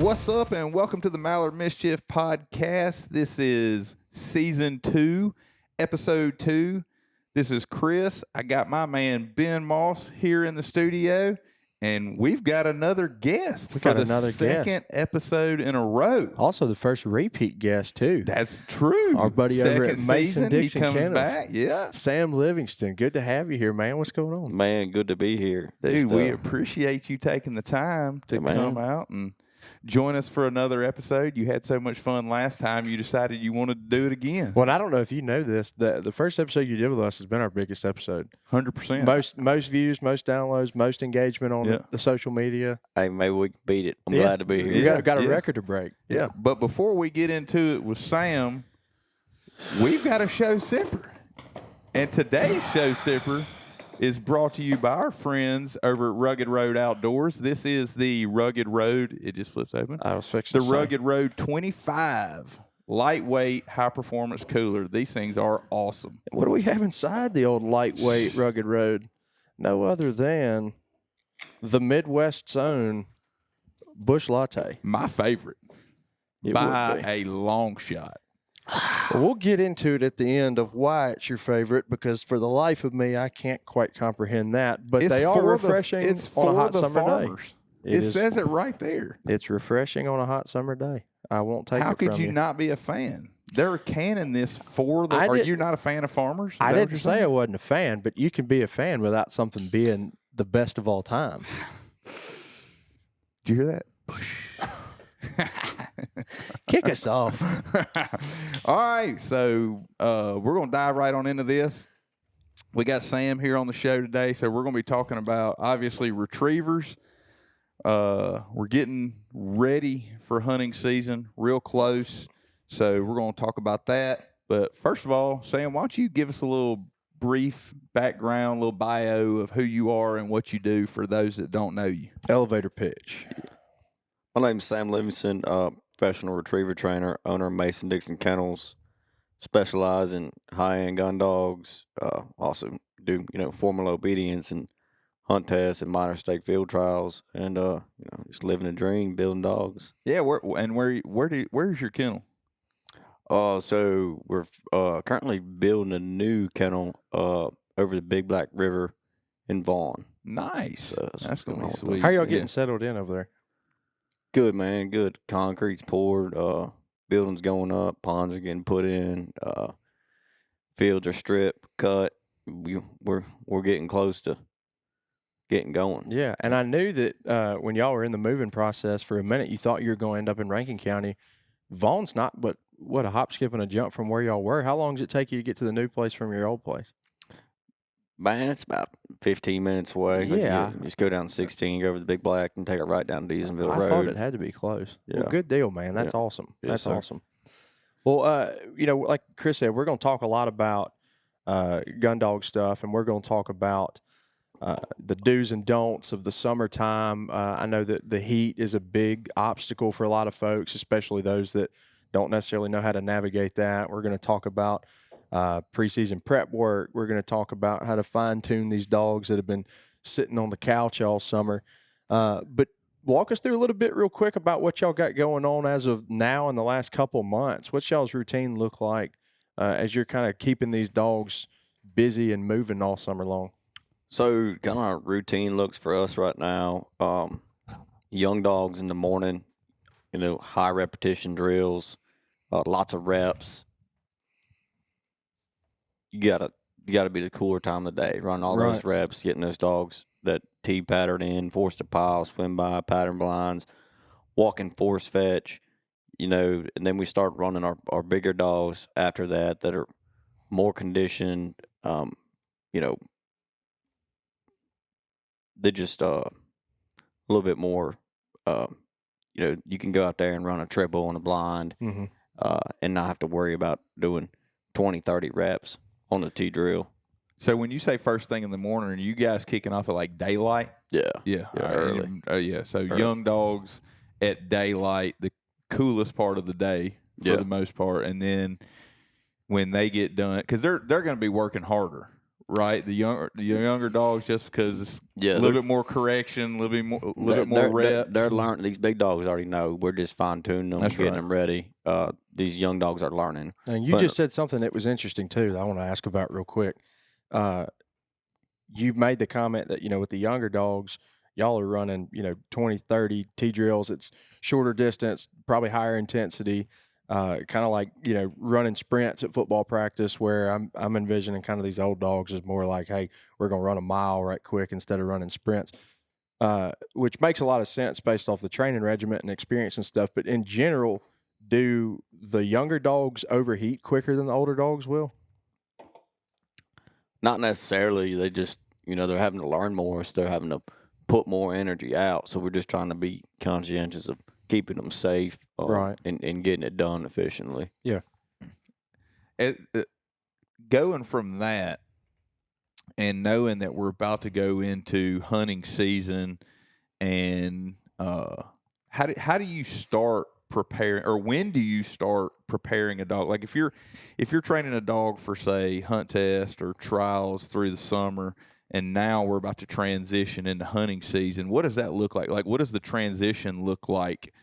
What's up, and welcome to the Mallard Mischief Podcast. This is Season 2, Episode 2. This is Chris. I got my man Ben Moss here in the studio, and we've got another guest for the second episode in a row. Also, the first repeat guest, too. That's true. Our buddy over at Mason Dixon Kennels. Kennels. Back. Yeah. Sam Livingston. Good to have you here, man. What's going on? Man, good to be here. Dude, we appreciate you taking the time to come out and join us for another episode. You had so much fun last time, you decided you wanted to do it again. Well, I don't know if you know this. The first episode you did with us has been our biggest episode. 100%. Most views, most downloads, most engagement on the social media. Hey, maybe we can beat it. I'm glad to be here. You got a record to break. Yeah. But before we get into it with Sam, we've got a show sipper. And today's show sipper is brought to you by our friends over at Rugged Road Outdoors. This is the Rugged Road. It just flips open. I was fixing the Rugged Road 25 lightweight high-performance cooler. These things are awesome. What do we have inside the old lightweight Rugged Road? No other than the Midwest's own Busch Latte. My favorite by a long shot. Well, we'll get into it at the end of why it's your favorite, because for the life of me, I can't quite comprehend that. But they are refreshing on a hot summer day. It says it right there. It's refreshing on a hot summer day. I won't take it from you. How could you not be a fan? They're canning this for the. Are you not a fan of farmers? I didn't say I wasn't a fan, but you can be a fan without something being the best of all time. Did you hear that? Bush. Kick us off. All right, so we're going to dive right on into this. We got Sam here on the show today, so we're going to be talking about, obviously, retrievers. We're getting ready for hunting season, real close, so we're going to talk about that. But first of all, Sam, why don't you give us a little brief background, little bio of who you are and what you do for those that don't know you. Elevator pitch. My name's Sam Livingston, professional retriever trainer, owner of Mason Dixon Kennels, specialize in high-end gun dogs, also do, formal obedience and hunt tests and minor stake field trials, and, just living a dream, building dogs. Yeah, where's your kennel? So we're currently building a new kennel over the Big Black River in Vaughn. Nice. That's going to be sweet. How are y'all getting settled in over there? Good, man. Good. Concrete's poured. Buildings going up. Ponds are getting put in. Fields are stripped, cut. We're getting close to getting going. Yeah, and I knew that when y'all were in the moving process for a minute, you thought you were going to end up in Rankin County. Vaughn's not, but what, a hop, skip, and a jump from where y'all were. How long does it take you to get to the new place from your old place? Man, it's about 15 minutes away. Yeah. You just go down 16, go over the Big Black, and take it right down Diesonville Road. I thought it had to be close. Yeah. Well, good deal, man. That's awesome. Yes, That's awesome. Well, like Chris said, we're going to talk a lot about gun dog stuff, and we're going to talk about the do's and don'ts of the summertime. I know that the heat is a big obstacle for a lot of folks, especially those that don't necessarily know how to navigate that. We're going to talk about preseason prep work. We're going to talk about how to fine-tune these dogs that have been sitting on the couch all summer. But walk us through a little bit real quick about what y'all got going on as of now in the last couple of months. What's y'all's routine look like as you're kind of keeping these dogs busy and moving all summer long? So kind of routine looks for us right now, young dogs in the morning, high repetition drills, lots of reps. You gotta be the cooler time of the day. Run all those reps, getting those dogs that T pattern in, force to pile, swim by, pattern blinds, walking force fetch, and then we start running our bigger dogs after that are more conditioned, they're just a little bit more, you can go out there and run a triple on a blind and not have to worry about doing 20, 30 reps on the T-drill. So when you say first thing in the morning, are you guys kicking off at like daylight? Yeah. Early. So early. Young dogs at daylight, the coolest part of the day for the most part. And then when they get done, because they're going to be working harder right? The younger dogs, just because it's Yeah, a little bit more correction, a little bit more reps. They're learning. These big dogs already know. We're just fine tuning them, That's getting right. them ready. These young dogs are learning. And you just said something that was interesting too that I want to ask about real quick. You made the comment that, with the younger dogs, y'all are running, 20, 30 T-drills. It's shorter distance, probably higher intensity, kind of like, running sprints at football practice, where I'm envisioning kind of these old dogs as more like, hey, we're going to run a mile right quick instead of running sprints, which makes a lot of sense based off the training regiment and experience and stuff. But in general, do the younger dogs overheat quicker than the older dogs will? Not necessarily. They just, they're having to learn more, so they're having to put more energy out. So we're just trying to be conscientious of keeping them safe, right, and getting it done efficiently. Yeah. Going from that and knowing that we're about to go into hunting season, and how do you start preparing, or when do you start preparing a dog? Like if you're training a dog for, say, hunt test or trials through the summer, and now we're about to transition into hunting season, what does that look like? Like, what does the transition look like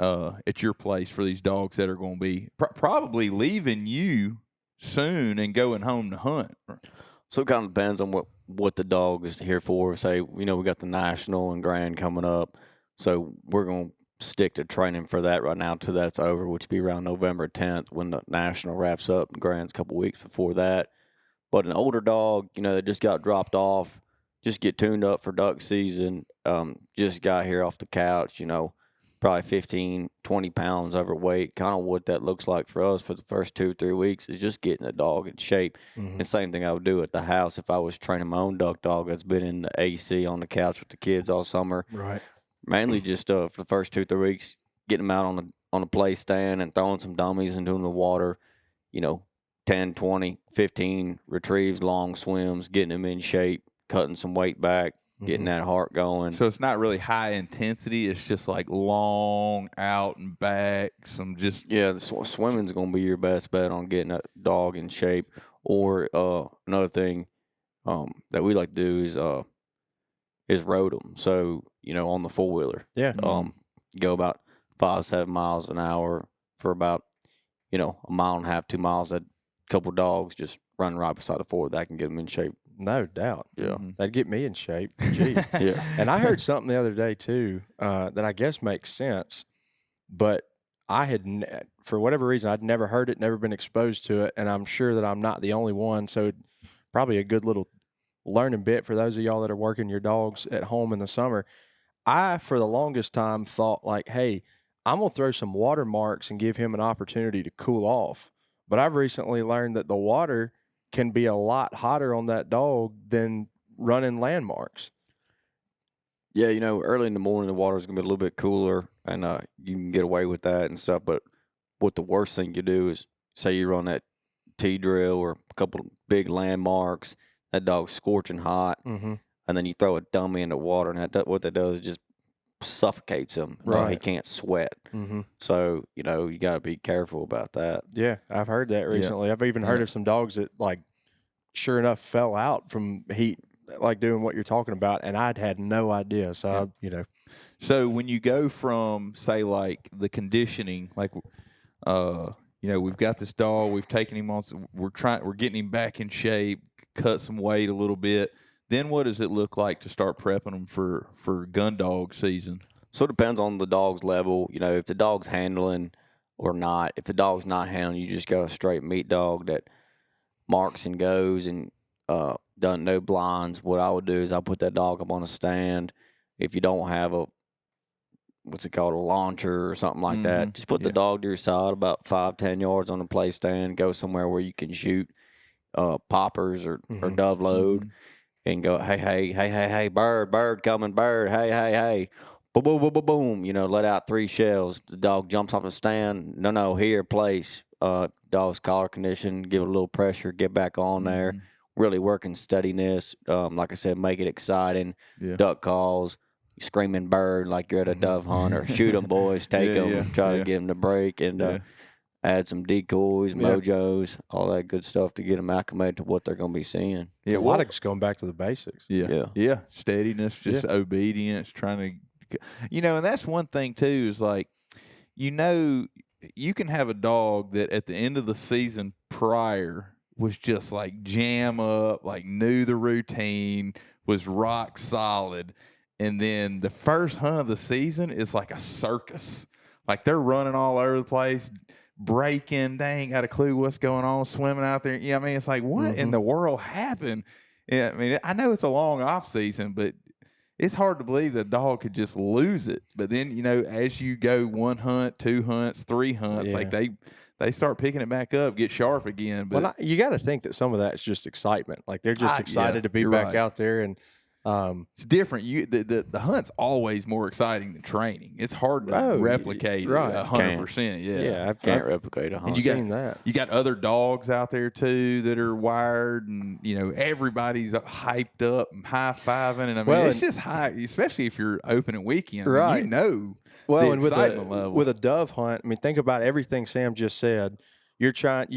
at your place for these dogs that are going to be probably leaving you soon and going home to hunt? So it kind of depends on what the dog is here for. Say, we got the National and Grand coming up, so we're going to stick to training for that right now till that's over, which will be around November 10th when the National wraps up. Grand's a couple weeks before that. But an older dog, that just got dropped off, just get tuned up for duck season, just got here off the couch, probably 15, 20 pounds overweight. Kind of what that looks like for us for the first 2-3 weeks is just getting the dog in shape. Mm-hmm. And same thing I would do at the house if I was training my own duck dog that's been in the AC on the couch with the kids all summer. Right. Mainly just for the first 2-3 weeks, getting them out on the play stand and throwing some dummies into the water, 10, 20, 15 retrieves, long swims, getting them in shape, cutting some weight back, getting that heart going. So it's not really high intensity. It's just like long out and back. Yeah, the swimming's going to be your best bet on getting a dog in shape. Or another thing that we like to do is road them. So, on the four-wheeler. Yeah. Go about 5-7 miles an hour for about, a mile and a half, 2 miles. That couple dogs just run right beside the four. That can get them in shape. No doubt. Yeah. That'd get me in shape. Gee. Yeah. And I heard something the other day too that I guess makes sense, but I had, for whatever reason, I'd never heard it, never been exposed to it, and I'm sure that I'm not the only one. So probably a good little learning bit for those of y'all that are working your dogs at home in the summer. I, for the longest time, thought like, hey, I'm going to throw some water marks and give him an opportunity to cool off. But I've recently learned that the water can be a lot hotter on that dog than running landmarks. Yeah, early in the morning, the water's going to be a little bit cooler, and you can get away with that and stuff. But what the worst thing you do is, say you run that T-drill or a couple of big landmarks, that dog's scorching hot, and then you throw a dummy in the water, and what that does is just suffocates him. Right. He can't sweat. So, you got to be careful about that. Yeah, I've heard that recently. I've even heard of some dogs that, like, sure enough, fell out from heat, like doing what you're talking about, and I'd had no idea. So, So when you go from, say, like the conditioning, like, we've got this dog, we've taken him on, we're getting him back in shape, cut some weight a little bit. Then what does it look like to start prepping them for gun dog season? So it depends on the dog's level. If the dog's handling or not. If the dog's not handling, you just go a straight meat dog that marks and goes and doesn't know blinds. What I would do is I'll put that dog up on a stand. If you don't have a launcher or something like that, just put the dog to your side about 5-10 yards on the play stand. Go somewhere where you can shoot poppers or dove load. And go, hey, bird coming, bird, hey, boom, boom, boom, boom, boom. Let out 3 shells. The dog jumps off the stand. No, here, place. Dog's collar condition, give it a little pressure, get back on there. Really working steadiness. Like I said, make it exciting. Duck calls, screaming bird like you're at a dove hunt, or shoot them, boys, take them, try to get them to break. And add some decoys, Yeah. mojos, all that good stuff to get them acclimated to what they're going to be seeing. Yeah, a lot of just going back to the basics. Yeah. Steadiness, just obedience, trying to, and that's one thing too is like, you can have a dog that at the end of the season prior was just like jam up, like knew the routine, was rock solid. And then the first hunt of the season is like a circus. Like they're running all over the place, breaking. They ain't got a clue what's going on, swimming out there. I mean, it's like, what in the world happened? Yeah, I mean, I know it's a long off season, but it's hard to believe that a dog could just lose it. But then, as you go 1 hunt, 2 hunts, 3 hunts, like they start picking it back up, get sharp again. But you got to think that some of that's just excitement. Like they're just excited to be back out there, and it's different. The hunt's always more exciting than training. It's hard to replicate 100%. Yeah, I can't replicate a hunt. I've seen that. You got other dogs out there too that are wired, and everybody's hyped up and high fiving, and I mean it's just high, especially if you're opening weekend. I mean, the and excitement level with a dove hunt. I mean, think about everything Sam just said. You've got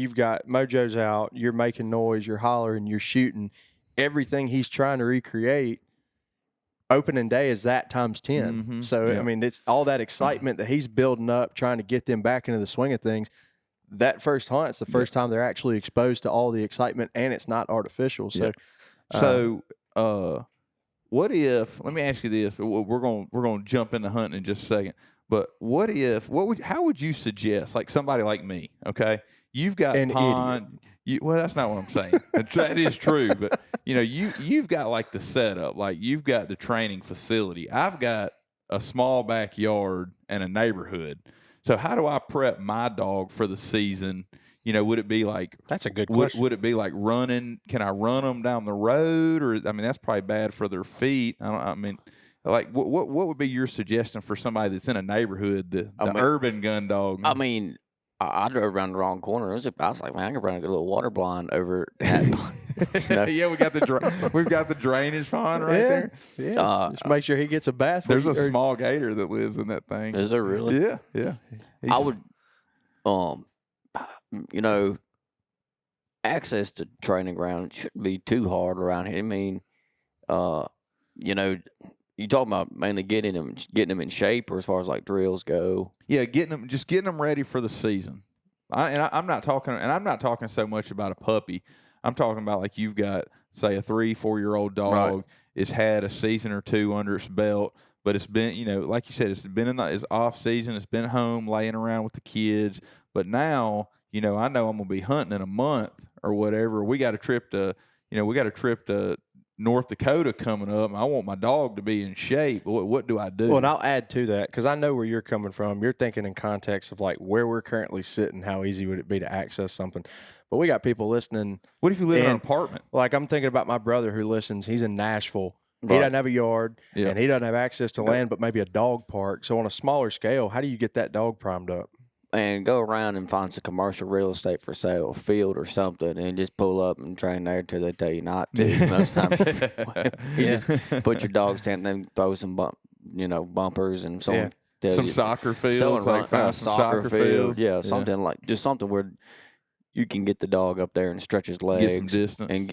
mojos out, you're making noise, you're hollering, you're shooting. Everything he's trying to recreate, opening day is that times 10. So, I mean, it's all that excitement that he's building up, trying to get them back into the swing of things. That first hunt's the first time they're actually exposed to all the excitement, and it's not artificial. So, what if? Let me ask you this. We're going to jump into hunting in just a second. But how would you suggest, like somebody like me? Okay, you've got pond. Well, that's not what I'm saying. That is true, but you've got like the setup, like you've got the training facility. I've got a small backyard and a neighborhood. So how do I prep my dog for the season? Would it be like that's a good question. Would it be like running? Can I run them down the road, or I mean that's probably bad for their feet. Like what would be your suggestion for somebody that's in a neighborhood, the urban gun dog? I mean, I drove around the wrong corner. I was like, man, I could run a little water blind over that. Yeah, we've got the drainage pond right there. Yeah, just make sure he gets a bath. There's a small gator that lives in that thing. Is there really? Yeah. I would, access to training ground shouldn't be too hard around here. I mean, you talking about mainly getting them in shape, or as far as like drills go? Yeah, getting them ready for the season. I'm not talking so much about a puppy. I'm talking about like you've got, say, a 3-4-year-old dog. It's had a season or 2 under its belt, but it's been, like you said, it's been in its off season. It's been home laying around with the kids. But now, I know I'm gonna be hunting in a month or whatever. We got a trip to North Dakota coming up. I want my dog to be in shape. What do I do? Well, and I'll add to that because I know where you're coming from. You're thinking in context of like where we're currently sitting, how easy would it be to access something? But we got people listening. What if you live in an apartment? Like I'm thinking about my brother who listens. He's in Nashville. He doesn't have a yard, and he doesn't have access to land, but maybe a dog park. So on a smaller scale, how do you get that dog primed up? And go around and find some commercial real estate for sale, a field or something, and just pull up and train there until they tell you not to. Most times, just put your dog's tent, and then throw some bumpers and some soccer fields, like a soccer field, something like just something where you can get the dog up there and stretch his legs, get some distance, and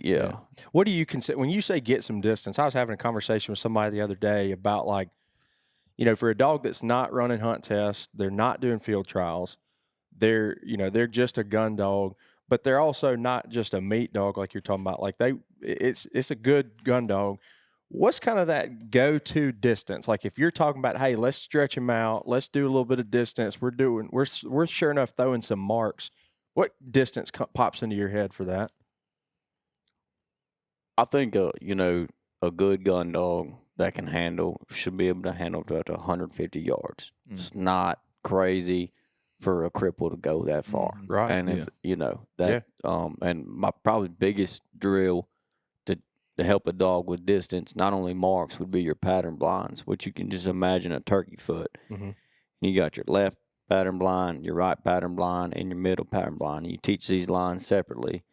What do you consider when you say get some distance? I was having a conversation with somebody the other day about like, for a dog that's not running hunt tests, they're not doing field trials, they're just a gun dog, but they're also not just a meat dog like you're talking about. Like it's a good gun dog. What's kind of that go-to distance? Like if you're talking about, hey, let's stretch him out, let's do a little bit of distance. We're sure enough throwing some marks. What distance pops into your head for that? I think a good gun dog that should be able to handle to 150 yards. It's not crazy for a cripple to go that far. Right. And and my probably biggest drill to help a dog with distance, not only marks, would be your pattern blinds, which you can just imagine a turkey foot. Mm-hmm. You got your left pattern blind, your right pattern blind, and your middle pattern blind. And you teach these lines separately.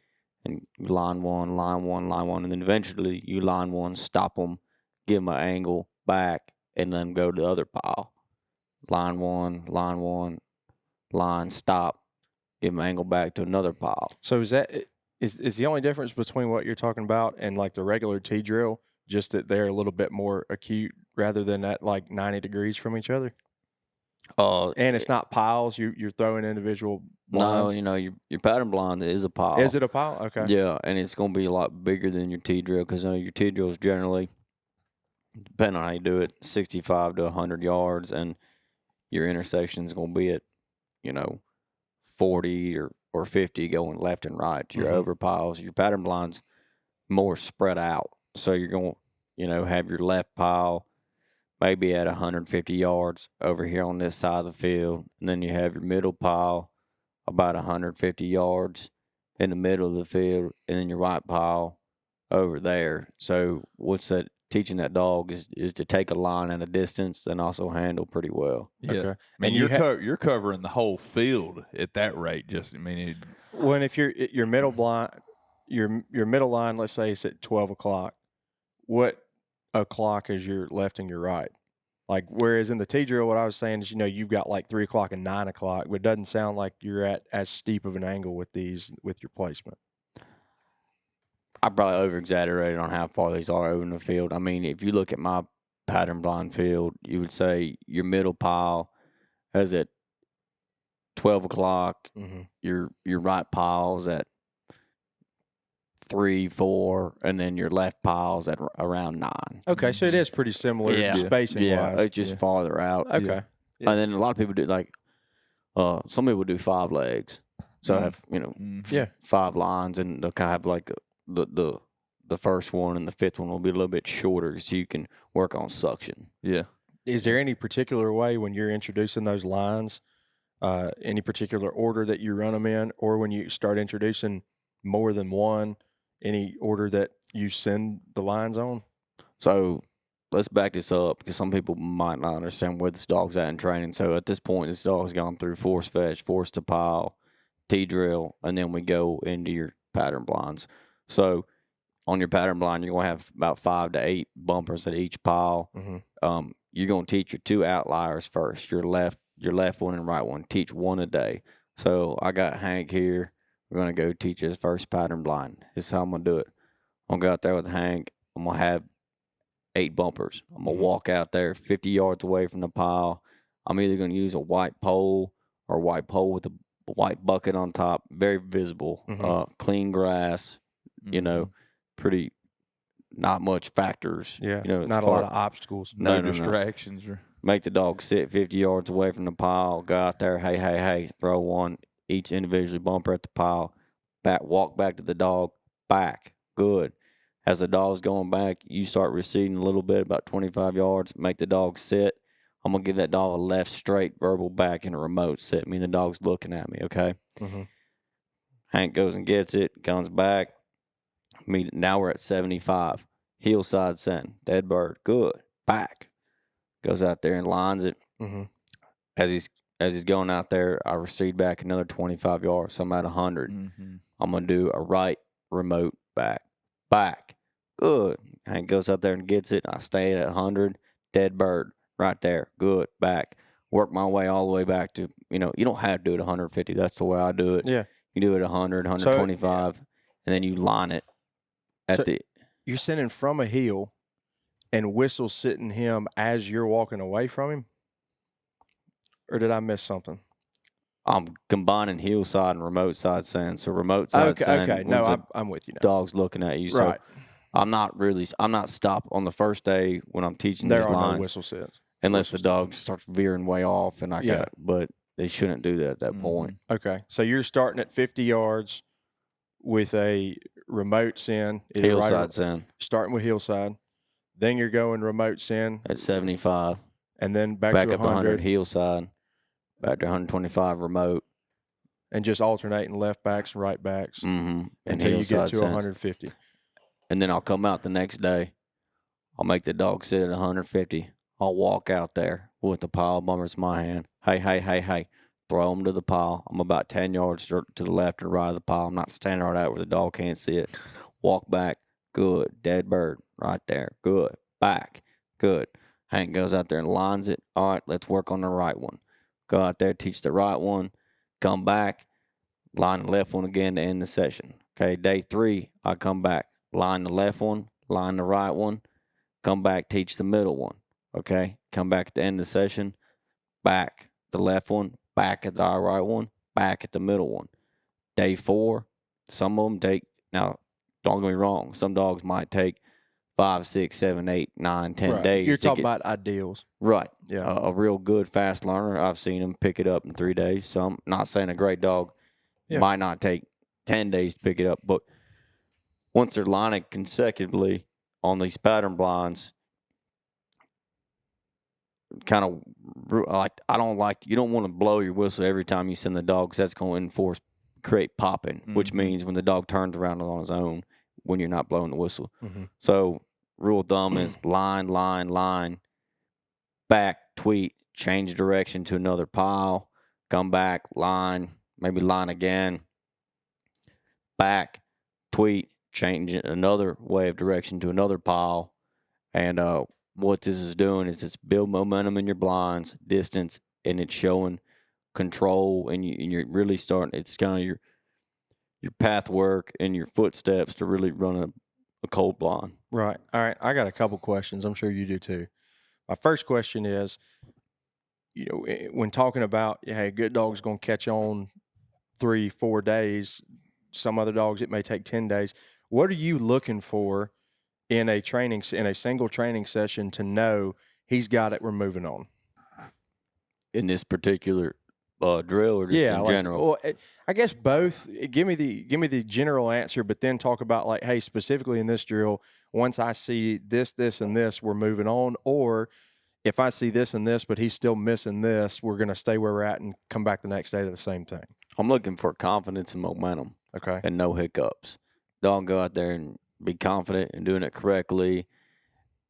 And line one, and then eventually you line one, stop them, give them an angle back, and then go to the other pile. Line one, line, stop, give them angle back to another pile. So is the only difference between what you're talking about and like the regular T drill just that they're a little bit more acute rather than at like 90 degrees from each other? And it's not piles. You're throwing individual blinds. No, you know, your pattern blind is a pile. Is it a pile? Okay. Yeah, and it's going to be a lot bigger than your T drill because your T drill is generally, depending on how you do it, 65 to 100 yards, and your intersection is going to be at, 40 or 50 going left and right. Your over piles, your pattern blinds more spread out. So you're going to, have your left pile maybe at 150 yards over here on this side of the field. And then you have your middle pile about 150 yards in the middle of the field. And then your right pile over there. So what's that teaching that dog is to take a line at a distance and also handle pretty well. Yeah. Okay. I mean, you're covering the whole field at that rate. When if your middle blind, your middle line, let's say it's at 12 o'clock, what o'clock is your left and your right? Like, whereas in the T drill, what I was saying is, you've got like 3 o'clock and 9 o'clock, but it doesn't sound like you're at as steep of an angle with your placement. I probably over-exaggerated on how far these are over in the field. I mean, if you look at my pattern blind field, you would say your middle pile is at 12 o'clock. Mm-hmm. Your right pile's at 3, 4, and then your left pile's at around 9. Okay, so it is pretty similar spacing-wise. It's just farther out. Okay. Yeah. And then a lot of people do, like, some people do 5 legs. So have, 5 lines, and they'll kind of have, like, the first one and the fifth one will be a little bit shorter so you can work on suction. Yeah. Is there any particular way when you're introducing those lines, any particular order that you run them in, or when you start introducing more than one, any order that you send the lines on? So let's back this up because some people might not understand where this dog's at in training. So at this point, this dog's gone through force fetch, force to pile, T drill, and then we go into your pattern blinds. So on your pattern blind, you're going to have about 5 to 8 bumpers at each pile. Mm-hmm. You're going to teach your 2 outliers first, your left one and right one. Teach one a day. So I got Hank here. We're going to go teach his first pattern blind. This is how I'm going to do it. I'm going to go out there with Hank. I'm going to have 8 bumpers. I'm going to walk out there 50 yards away from the pile. I'm either going to use a white pole or a white pole with a white bucket on top, very visible, clean grass, pretty, not much factors. Yeah, it's not a lot of obstacles. No distractions. Or make the dog sit 50 yards away from the pile, go out there, hey, throw one, each individually bumper at the pile, walk back to the dog, back, good. As the dog's going back, you start receding a little bit, about 25 yards, make the dog sit. I'm going to give that dog a left straight verbal back and a remote sit, meaning the dog's looking at me, okay? Mm-hmm. Hank goes and gets it, comes back. Now we're at 75. Heel side send, dead bird, good, back. Goes out there and lines it. Mm-hmm. As he's going out there, I recede back another 25 yards, so I'm at 100. Mm-hmm. I'm going to do a right remote back, good. Hank goes out there and gets it. I stay at 100, dead bird, right there, good, back. Work my way all the way back to, you don't have to do it 150. That's the way I do it. Yeah. You do it 100, 125, and then you line it You're sending from a heel and whistle sitting him as you're walking away from him? Or did I miss something? I'm combining heel side and remote side send. So remote side send. Okay. No, I'm with you now. Dog's looking at you. Right. So I'm not stopped on the first day when I'm teaching there these are lines. No whistle sets. Unless the dog starts veering way off and but they shouldn't do that at that point. Okay. So you're starting at 50 yards with a remote send. Heel side send. Starting with heel side. Then you're going remote send. At 75. And then back to up 100 heel side. Back to 125 remote. And just alternating left backs and right backs until you get to 150. And then I'll come out the next day. I'll make the dog sit at 150. I'll walk out there with the pile of bumpers in my hand. Hey. Throw them to the pile. I'm about 10 yards to the left or right of the pile. I'm not standing right out where the dog can't see it. Walk back. Good. Dead bird. Right there. Good. Back. Good. Hank goes out there and lines it. All right, let's work on the right one. Go out there, teach the right one. Come back. line the left one again to end the session. Okay, day 3, I come back, line the left one, line the right one, come back, teach the middle one. Okay, come back at the end of the session, back the left one, back at the right one, back at the middle one. Day 4, some of them take, now, don't get me wrong, some dogs might take 5, 6, 7, 8, 9, 10 Right. days. You're talking about ideals. Right. Yeah. A real good, fast learner, I've seen them pick it up in 3 days. Some, not saying a great dog might not take 10 days to pick it up, but once they're lining consecutively on these pattern blinds, kind of like, I don't like, you don't want to blow your whistle every time you send the dog, because that's going to create popping, which means when the dog turns around on his own when you're not blowing the whistle. So rule of thumb is line, line, line, back, tweet, change direction to another pile, come back, line, maybe line again, back, tweet, change another way of direction to another pile. And what this is doing is it's build momentum in your blinds, distance, and it's showing control, and you're really starting, it's kind of your path work and your footsteps to really run a cold blind. Right. All right. I got a couple questions. I'm sure you do too. My first question is, when talking about, hey, good dog's going to catch on 3-4 days. Some other dogs, it may take 10 days. What are you looking for in a single training session to know he's got it, we're moving on? In this particular drill, or just in general? Well, I guess both. Give me the general answer, but then talk about, like, hey, specifically in this drill, once I see this, this, and this, we're moving on. Or if I see this and this, but he's still missing this, we're going to stay where we're at and come back the next day to the same thing. I'm looking for confidence and momentum. Okay. And no hiccups. Dog go out there and be confident in doing it correctly,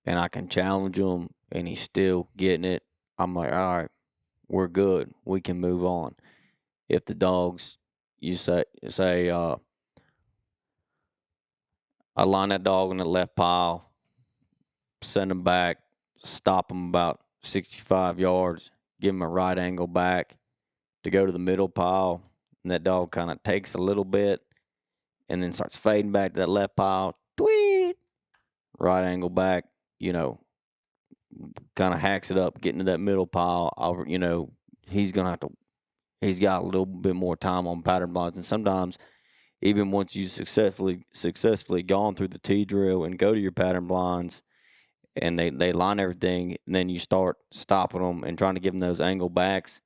and I can challenge him, and he's still getting it. I'm like, all right, we're good. We can move on. If the dogs, you say, I line that dog in the left pile, send him back, stop him about 65 yards, give him a right angle back to go to the middle pile, and that dog kind of takes a little bit and then starts fading back to that left pile, tweet, right angle back, kind of hacks it up, getting to that middle pile. He's got a little bit more time on pattern blinds. And sometimes, even once you successfully gone through the T drill and go to your pattern blinds, and they line everything, and then you start stopping them and trying to give them those angle backs,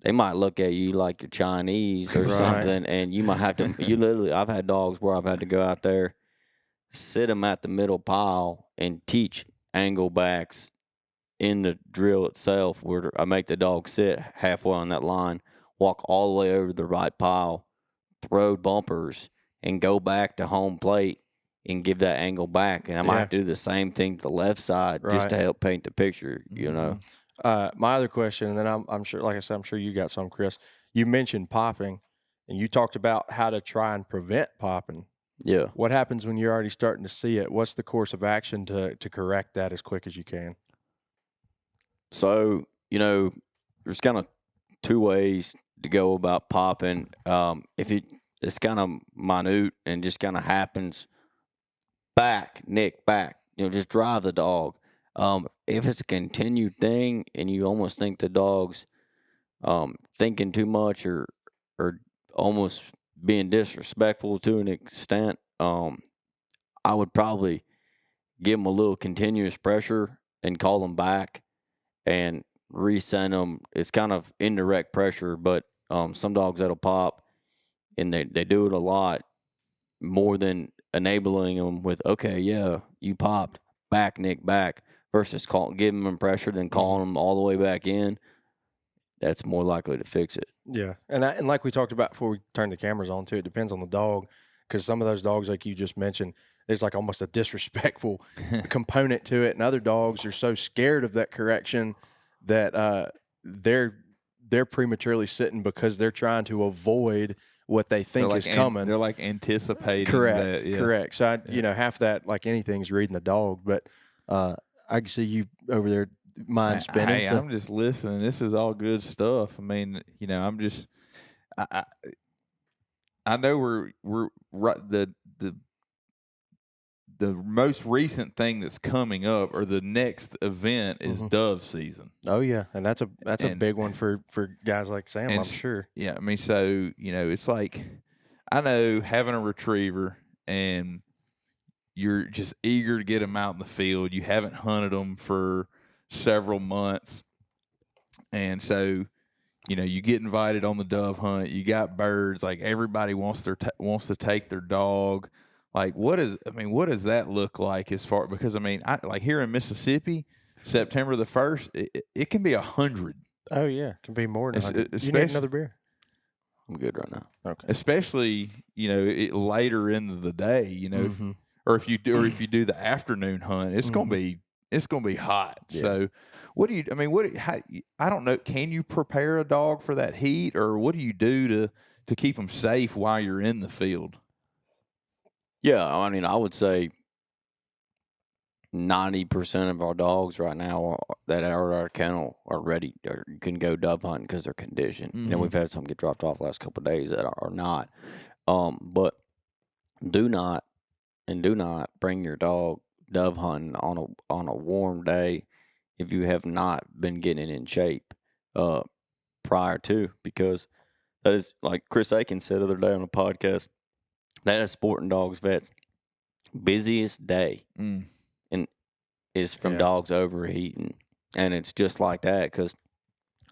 they might look at you like you're Chinese or something, and you might have to, I've had dogs where I've had to go out there, sit them at the middle pile, and teach angle backs in the drill itself, where I make the dog sit halfway on that line, walk all the way over to the right pile, throw bumpers, and go back to home plate and give that angle back. And I might have to do the same thing to the left side just to help paint the picture, My other question, and then I'm sure, like I said, I'm sure you got some, Chris. You mentioned popping, and you talked about how to try and prevent popping. Yeah. What happens when you're already starting to see it? What's the course of action to correct that as quick as you can? So, there's kind of 2 ways to go about popping. If it's kind of minute and just kind of happens, nick back, just drive the dog. If it's a continued thing and you almost think the dog's thinking too much or almost being disrespectful to an extent, I would probably give them a little continuous pressure and call them back and resend them. It's kind of indirect pressure, but some dogs that'll pop, and they do it a lot more than enabling them with, okay, yeah, you popped, back, nick, back, versus giving them pressure, then calling them all the way back in. That's more likely to fix it. Yeah, and like we talked about before we turned the cameras on too, it depends on the dog, because some of those dogs, like you just mentioned, there's like almost a disrespectful component to it, and other dogs are so scared of that correction that they're prematurely sitting because they're trying to avoid what they think is coming. They're like anticipating. Correct. That, yeah. Correct. So half that, like anything, is reading the dog. But I can see you over there, mind spinning. Hey, I'm just listening. This is all good stuff. I mean, I'm just, I know we're right. The most recent thing that's coming up, or the next event, is dove season. Oh yeah, and that's a big one for guys like Sam, I'm sure. Yeah, I mean, so it's like, I know having a retriever and you're just eager to get them out in the field. You haven't hunted them for several months, and so you get invited on the dove hunt. You got birds. Like, everybody wants to take their dog. Like, what does that look like as far? Because I like here in Mississippi, September the 1st, it can be 100. Oh yeah, it can be more than 100. You need another beer? I'm good right now. Okay. Especially later in the day, or if you do the afternoon hunt, it's gonna be hot. Yeah. So, I don't know. Can you prepare a dog for that heat, or what do you do to keep them safe while you're in the field? Yeah, I mean, I would say 90% of our dogs right now that are at our kennel are ready. You can go dove hunting because they're conditioned. Mm-hmm. We've had some get dropped off the last couple of days that are not. But do not bring your dog dove hunting on a warm day if you have not been getting in shape prior to, because that is, like Chris Aikens said the other day on a podcast, that is Sporting Dogs Vets' busiest day, and is from dogs overheating. And it's just like that because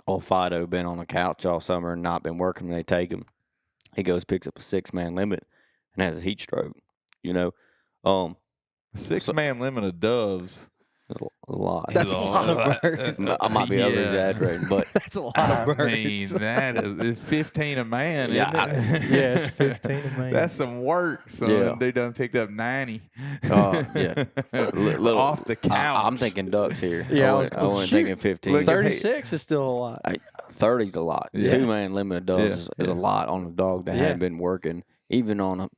old Fido been on the couch all summer and not been working. When they take him, he goes, picks up a 6-man limit and has a heat stroke. A 6-man limit of doves. That's a lot. That's a lot of birds. I might be over exaggerating, but that's a lot of birds. I mean, that is 15 a man. Yeah, isn't it? Yeah, it's 15 a man. That's some work. So dude done picked up 90. Yeah, little off the couch. I'm thinking ducks here. Yeah, I wasn't thinking 15. Look, 36 is still a lot. 30's a lot. Yeah. 2-man limit of dogs is a lot on a dog that hadn't been working. Even on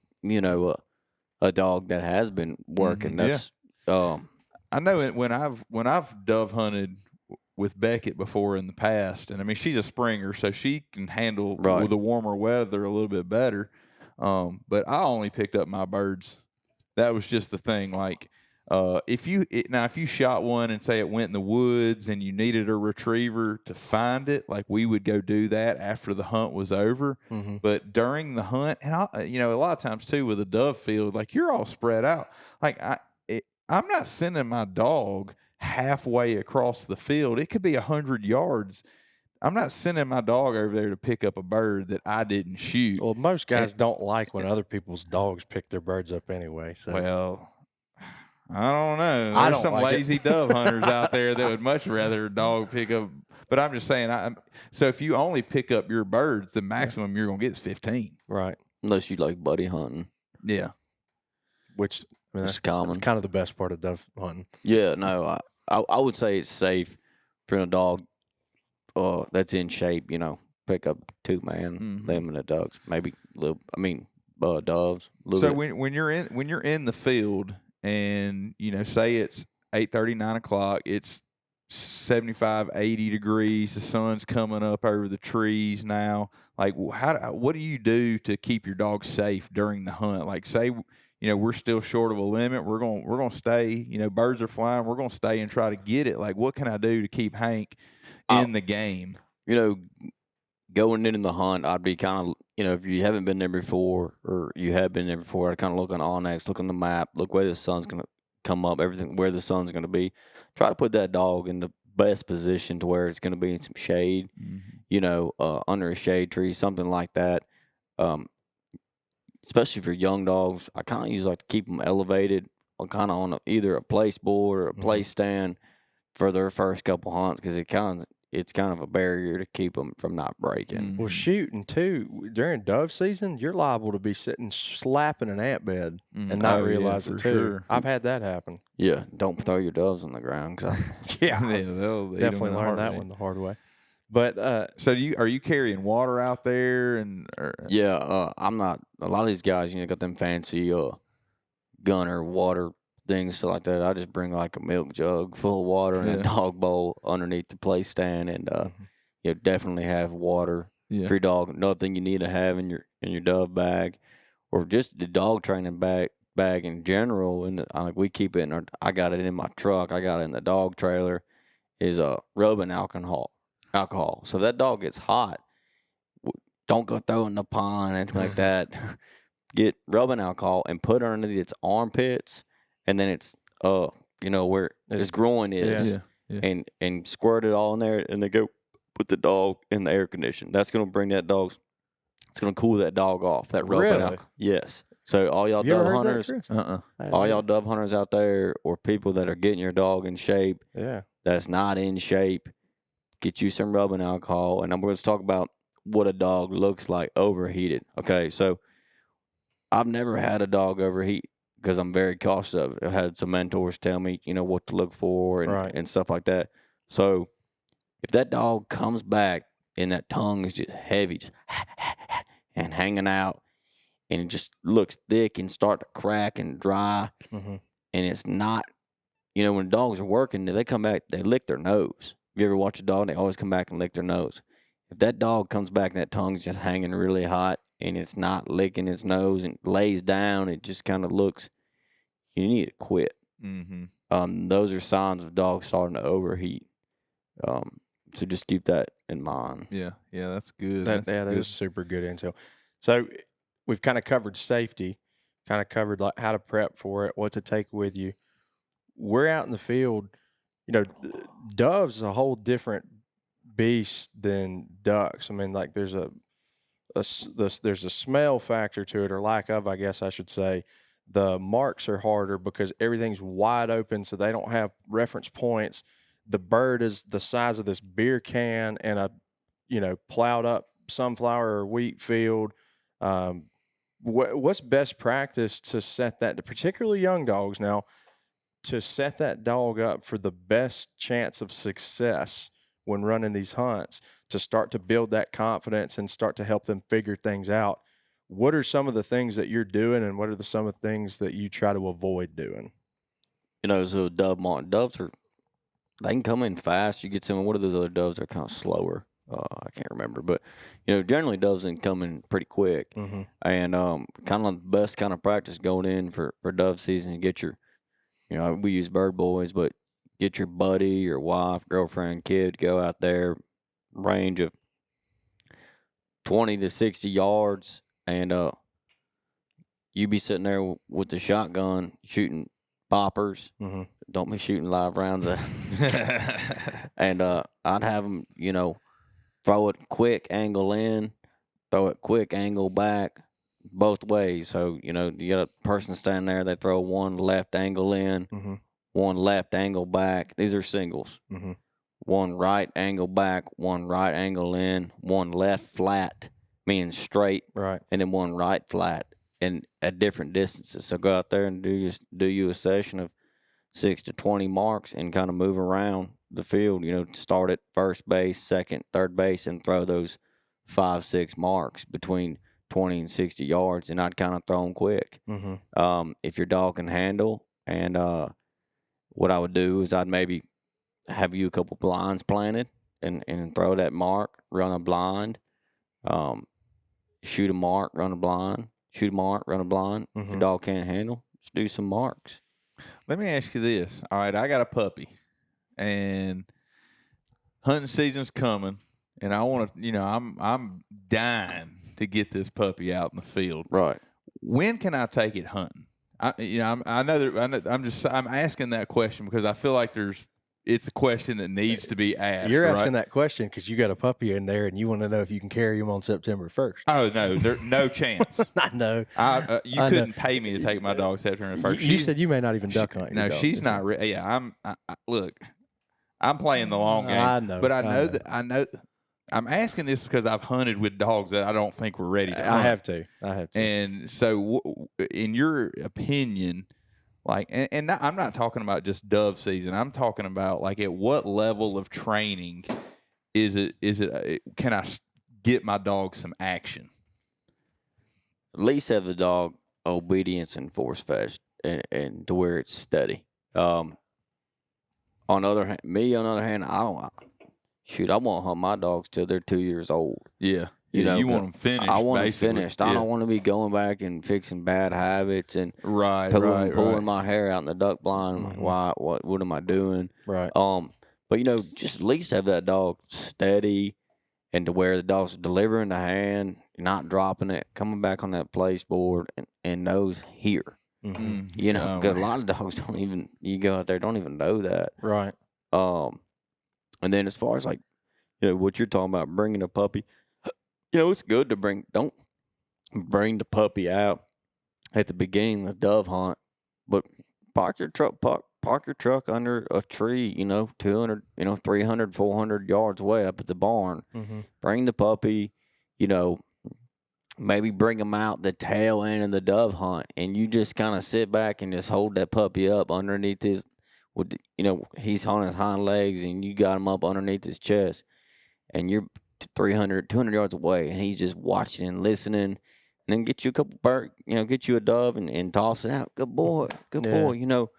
a dog that has been working. That's I know it when I've dove hunted with Beckett before in the past, and I mean, she's a Springer, so she can handle with the warmer weather a little bit better. But I only picked up my birds. That was just the thing. Like, if you shot one and say it went in the woods and you needed a retriever to find it, like, we would go do that after the hunt was over. Mm-hmm. But during the hunt, and a lot of times too with a dove field, like, you're all spread out. Like, I'm not sending my dog halfway across the field. It could be 100 yards. I'm not sending my dog over there to pick up a bird that I didn't shoot. Well, most guys don't like when other people's dogs pick their birds up anyway. So. Well, I don't know. There's some lazy dove hunters out there that would much rather a dog pick up. But I'm just saying, so if you only pick up your birds, the maximum you're going to get is 15. Right. Unless you like buddy hunting. Yeah. Which... that's common. That's kind of the best part of dove hunting. Yeah, no, I would say it's safe for a dog that's in shape. Pick up 2-man limit of dogs, maybe doves. So when you're in the field and say it's 8:30, 9 o'clock, it's 75, 80 degrees. The sun's coming up over the trees now. Like, what do you do to keep your dog safe during the hunt? Like, say, we're still short of a limit. We're going to stay, birds are flying. We're going to stay and try to get it. Like, what can I do to keep Hank in the game? Going into the hunt, I'd be kind of, if you haven't been there before or you have been there before, I'd kind of look on Onyx, look on the map, look where the sun's going to come up, everything, where the sun's going to be. Try to put that dog in the best position to where it's going to be in some shade, under a shade tree, something like that. Especially for young dogs, I kind of usually like to keep them elevated, or kind of on either a place board or a place stand for their first couple hunts, because it's kind of a barrier to keep them from not breaking. Well, shooting too during dove season, you're liable to be sitting slapping an ant bed and not realize it too. Sure. I've had that happen. Yeah, don't throw your doves on the ground. Cause they'll definitely learn that one the hard way. But so are you carrying water out there? I'm not. A lot of these guys, got them fancy gunner water things, stuff like that. I just bring like a milk jug full of water and a dog bowl underneath the play stand, and definitely have water for your dog. Another thing you need to have in your dove bag, or just the dog training bag in general. And like we keep it I got it in my truck. I got it in the dog trailer. Is rubbing alcohol. So if that dog gets hot, don't go throw it in the pond, anything like that. Get rubbing alcohol and put it under its armpits, and then it's where his groin is, and squirt it all in there, and they go put the dog in the air condition. That's gonna bring that dog's. It's gonna cool that dog off. That rubbing alcohol. Yes. So all y'all dove hunters, all y'all dove hunters out there, or people that are getting your dog in shape, that's not in shape, get you some rubbing alcohol, and I'm going to talk about what a dog looks like overheated. Okay, so I've never had a dog overheat because I'm very cautious of it. I've had some mentors tell me, what to look for and stuff like that. So if that dog comes back and that tongue is just heavy, just and hanging out, and it just looks thick and start to crack and dry, and it's not, when dogs are working, they come back, they lick their nose. If you ever watch a dog, they always come back and lick their nose. If that dog comes back and that tongue's just hanging really hot and it's not licking its nose and lays down, it just kind of looks, you need to quit. Those are signs of dogs starting to overheat. So just keep that in mind. Yeah, that's good. That is super good intel. So we've kind of covered safety, kind of covered like how to prep for it, what to take with you. We're out in the field. Doves a whole different beast than ducks. I mean, like there's there's a smell factor to it, or lack of, I guess I should say. The marks are harder because everything's wide open, so they don't have reference points. The bird is the size of this beer can in a, plowed up sunflower or wheat field. What's best practice to set that, particularly young dogs now, to set that dog up for the best chance of success when running these hunts, to start to build that confidence and start to help them figure things out? What are some of the things that you're doing, and what are some of the things that you try to avoid doing? So doves they can come in fast. You get some. What are those other doves that are kind of slower? I can't remember, but generally doves can come in pretty quick. And kind of the best kind of practice going in for dove season is get your, we use bird boys, but get your buddy, your wife, girlfriend, kid, go out there, range of 20 to 60 yards, and you be sitting there with the shotgun shooting poppers. Don't be shooting live rounds. And I'd have them, throw it quick, angle in, throw it quick, angle back, both ways. So, you got a person standing there, they throw one left angle in, one left angle back. These are singles. One right angle back, one right angle in, one left flat, meaning straight, right, and then one right flat, and at different distances. So go out there and do you a session of 6 to 20 marks and kind of move around the field. Start at first base, second, third base, and throw those 5, 6 marks between 20 and 60 yards, and I'd kind of throw them quick. If your dog can handle, and what I would do is I'd maybe have you a couple blinds planted and throw that mark, run a blind, shoot a mark, run a blind, shoot a mark, run a blind. If your dog can't handle, just do some marks. Let me ask you this. All right, I got a puppy, and hunting season's coming, and I want to, I'm dying to get this puppy out in the field. Right. When can I take it hunting? I'm asking that question because I feel like it's a question that needs to be asked. You're asking that question because you got a puppy in there and you want to know if you can carry him on September 1st. Oh, no, no chance. I know. You couldn't pay me to take my dog September 1st. You said you may not even duck hunt. No, she's not. Look, I'm playing the long game. I know. But I know. I'm asking this because I've hunted with dogs that I don't think were ready to hunt. I have to. And so, in your opinion, and I'm not talking about just dove season. I'm talking about at what level of training is it? Can I get my dog some action? At least have the dog obedience and force fetched, and to where it's steady. On the other hand, I want to hunt my dogs till they're 2 years old. Yeah. You know, you want them finished. I want them basically. finished. I don't want to be going back and fixing bad habits and Right, pulling my hair out in the duck blind. I'm like, why? What am I doing? Right. But you know, just at least have that dog steady, and to where the dog's delivering the hand, not dropping it, coming back on that place board, and knows here. Mm-hmm. You know, because a lot of dogs don't even. You go out there, don't even know that. Right. And then as far as like, you know, what you're talking about, bringing a puppy, you know, it's good to don't bring the puppy out at the beginning of the dove hunt, but park your truck under a tree, you know, 200, 300, 400 yards away up at the barn. Mm-hmm. Bring the puppy, you know, maybe bring him out the tail end of the dove hunt, and you just kind of sit back and just hold that puppy up underneath his, he's on his hind legs, and you got him up underneath his chest, and you're 300, 200 yards away, and he's just watching and listening, and then get you a couple get you a dove and toss it out. Good boy, boy. You know,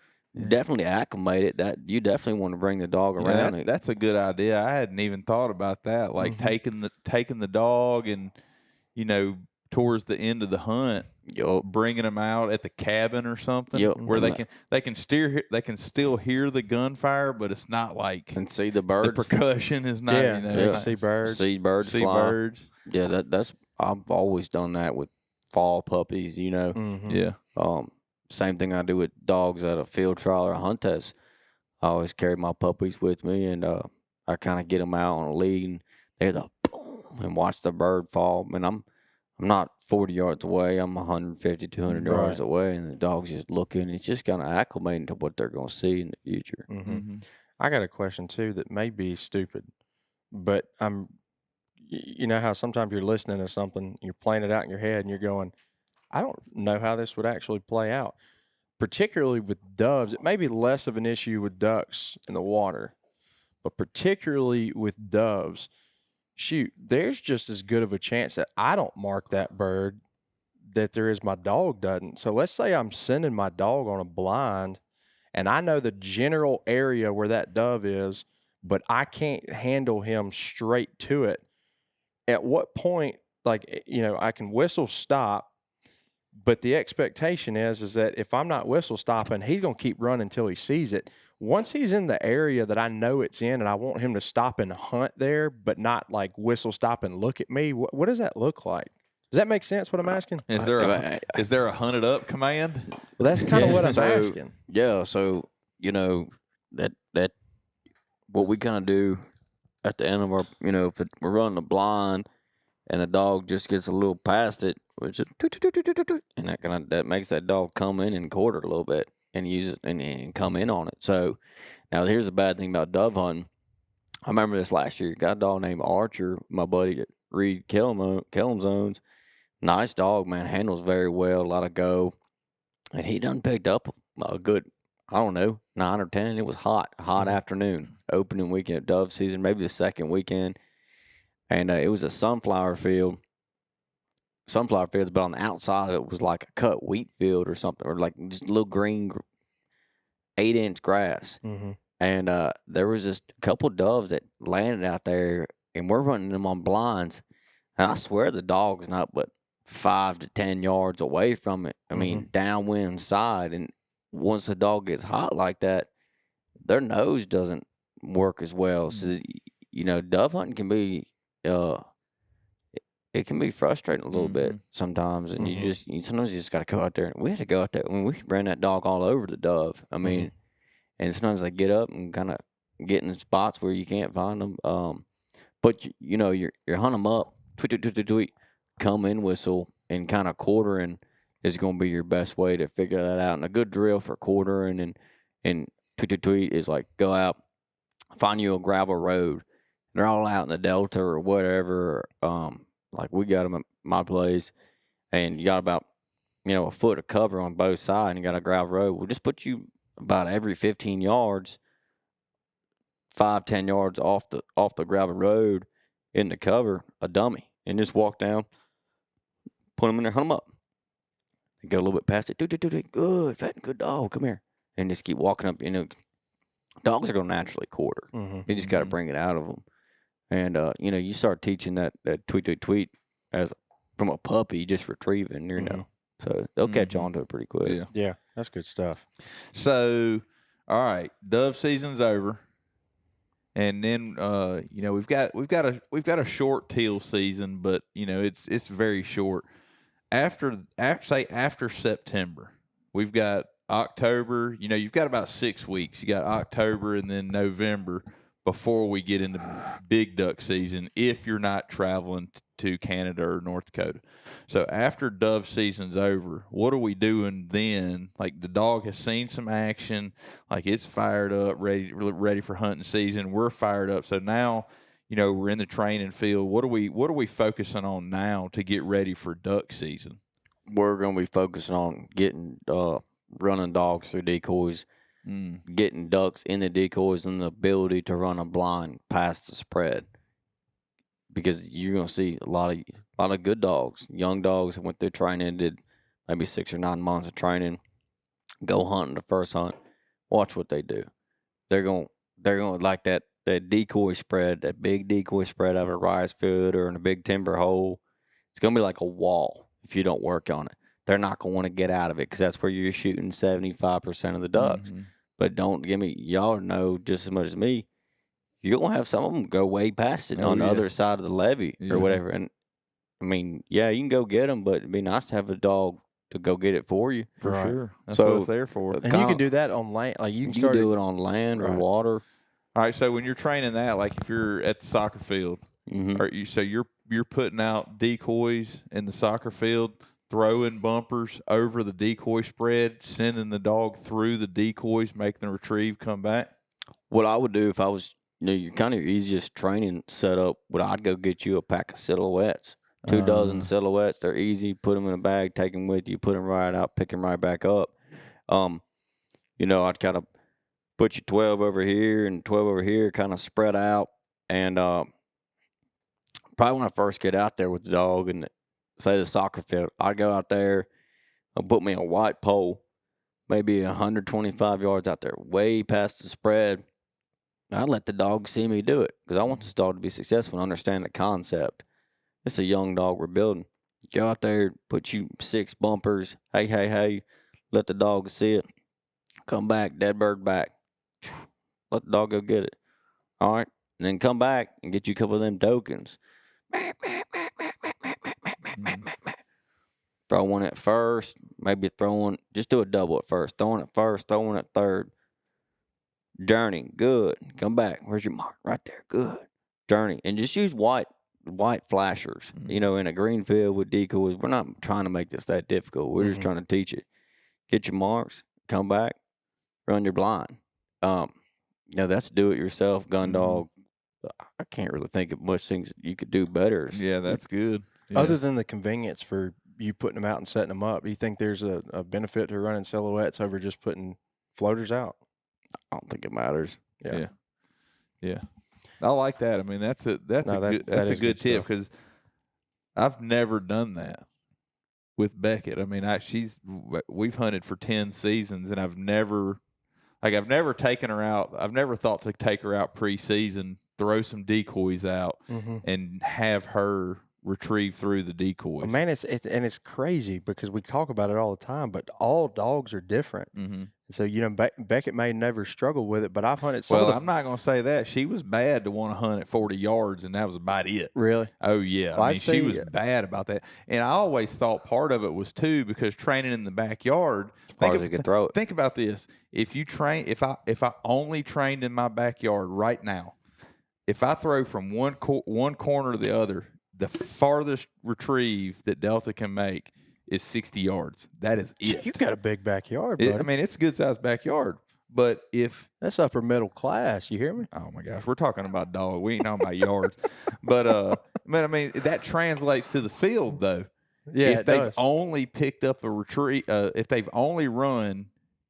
definitely acclimate it. That you definitely want to bring the dog around. That's a good idea. I hadn't even thought about that. Like taking the dog and, you know, towards the end of the hunt, bringing them out at the cabin or something, where they can still hear the gunfire, but it's not like and see the birds. The percussion is not. See birds. See birds. See fly. birds. Yeah, that's I've always done that with fall puppies. You know. Mm-hmm. Yeah. Same thing I do with dogs at a field trial or a hunt test. I always carry my puppies with me, and I kind of get them out on a lead, and they hear the boom and watch the bird fall. And I'm not 40 yards away. I'm 150, 200 yards away, and the dog's just looking. It's just kind of acclimating to what they're going to see in the future. Mm-hmm. Mm-hmm. I got a question, too, that may be stupid, but you know how sometimes you're listening to something, you're playing it out in your head, and you're going, I don't know how this would actually play out. Particularly with doves, it may be less of an issue with ducks in the water, but particularly with doves, shoot, there's just as good of a chance that I don't mark that bird that there is my dog doesn't. So let's say I'm sending my dog on a blind, and I know the general area where that dove is, but I can't handle him straight to it. At what point, like, you know, I can whistle stop, but the expectation is that if I'm not whistle stopping, he's going to keep running until he sees it. Once he's in the area that I know it's in and I want him to stop and hunt there, but not like whistle stop and look at me, what does that look like? Does that make sense what I'm asking? Is there a hunted up command? Well, that's kind of what I'm asking. Yeah, so, you know, that what we kind of do at the end of our, you know, if we're running a blind and the dog just gets a little past it, which is and that makes that dog come in and quarter a little bit and use it and come in on it. So now here's the bad thing about dove hunting. I remember this last year. Got a dog named Archer, my buddy that Reed Kellums owns. Nice dog, man. Handles very well, a lot of go. And he done picked up a good, 9 or 10. It was hot afternoon, opening weekend of dove season, maybe the second weekend. And it was a sunflower field. Sunflower fields, but on the outside it was like a cut wheat field or something, or like just a little green 8-inch grass. Mm-hmm. And there was just a couple doves that landed out there, and we're running them on blinds. And I swear the dog's not but 5 to 10 yards away from it. I mean, downwind side. And once the dog gets hot like that, their nose doesn't work as well. So, you know, dove hunting can be it can be frustrating a little bit sometimes, and sometimes you just got to go out there. And we had to go out there. I mean, we ran that dog all over the dove. I mean, and sometimes they get up and kind of get in spots where you can't find them. But you know, you're hunt them up, tweet, come in, whistle, and kind of quartering is going to be your best way to figure that out. And a good drill for quartering and tweet is like go out, find you a gravel road. They're all out in the Delta or whatever. Like we got them at my place, and you got about, a foot of cover on both sides, and you got a gravel road. We'll just put you about every 15 yards, 5-10 yards off the gravel road in the cover, a dummy, and just walk down, put them in there, hunt them up. And go a little bit past it. Good, fat and good dog, come here. And just keep walking up. Dogs are going to naturally quarter. You just got to bring it out of them. And, you start teaching that tweet as from a puppy, just retrieving, you know. So they'll catch on to it pretty quick. Yeah. Yeah, that's good stuff. So, all right, dove season's over, and then we've got a short teal season, but it's very short. After September, we've got October. You've got about 6 weeks. You got October and then November before we get into big duck season, if you're not traveling to Canada or North Dakota. So after dove season's over, what are we doing then? Like, the dog has seen some action, like it's fired up, ready for hunting season. We're fired up. So now, we're in the training field. What are we focusing on now to get ready for duck season? We're going to be focusing on getting running dogs through decoys, getting ducks in the decoys, and the ability to run a blind past the spread. Because you're going to see a lot of good dogs, young dogs that went through training, did maybe 6 or 9 months of training, go hunting the first hunt. Watch what they do. They're going to like that decoy spread, that big decoy spread out of a rice field or in a big timber hole. It's going to be like a wall if you don't work on it. They're not going to want to get out of it because that's where you're shooting 75% of the ducks. But don't give me, y'all know just as much as me, you're going to have some of them go way past it on the other side of the levee or whatever. And, I mean, yeah, you can go get them, but it'd be nice to have a dog to go get it for you. For sure. That's So, what it's there for. And you can do that on land. Like you can do it on land or water. All right, so when you're training that, like if you're at the soccer field, you're putting out decoys in the soccer field, throwing bumpers over the decoy spread, sending the dog through the decoys, making the retrieve come back. What I would do if I was, you're kind of your easiest training setup, I'd go get you a pack of silhouettes. 2 dozen silhouettes. They're easy. Put them in a bag, take them with you, put them right out, pick them right back up. I'd kind of put you 12 over here and 12 over here, kind of spread out. And probably when I first get out there with the dog and say the soccer field, I'd go out there and put me a white pole, maybe 125 yards out there, way past the spread. I'd let the dog see me do it because I want this dog to be successful and understand the concept. It's a young dog we're building. Go out there, put you 6 bumpers. Hey, let the dog see it. Come back, dead bird back. Let the dog go get it. All right. And then come back and get you a couple of them tokens. Throw one at first. Maybe just do a double at first. Throw one at first, throw one at third. Journey, good. Come back. Where's your mark? Right there, good. Journey. And just use white flashers. In a green field with decoys. We're not trying to make this that difficult. We're just trying to teach it. Get your marks, come back, run your blind. That's do-it-yourself gun dog. I can't really think of much things you could do better. Yeah, that's good. Yeah. Other than the convenience for you putting them out and setting them up, do you think there's a benefit to running silhouettes over just putting floaters out? I don't think it matters. Yeah. I like that. I mean, that's a good tip because I've never done that with Beckett. I mean, we've hunted for 10 seasons and I've never taken her out. I've never thought to take her out pre-season, throw some decoys out, and have her retrieve through the decoys. Man, it's crazy because we talk about it all the time, but all dogs are different. So Beckett may never struggle with it, but I've hunted. I'm not going to say that she was bad to want to hunt at 40 yards, and that was about it. Really? Oh yeah. Well, she was bad about that, and I always thought part of it was too because training in the backyard. Think about this: if I only trained in my backyard right now, if I throw from one corner to the other, the farthest retrieve that Delta can make is 60 yards. That is it. You got a big backyard, buddy. I mean, it's a good-sized backyard. But that's upper middle class, you hear me? Oh, my gosh. We're talking about dog. We ain't talking about yards. But, I mean, that translates to the field, though. Yeah, if they've only picked up a retrieve, if they've only run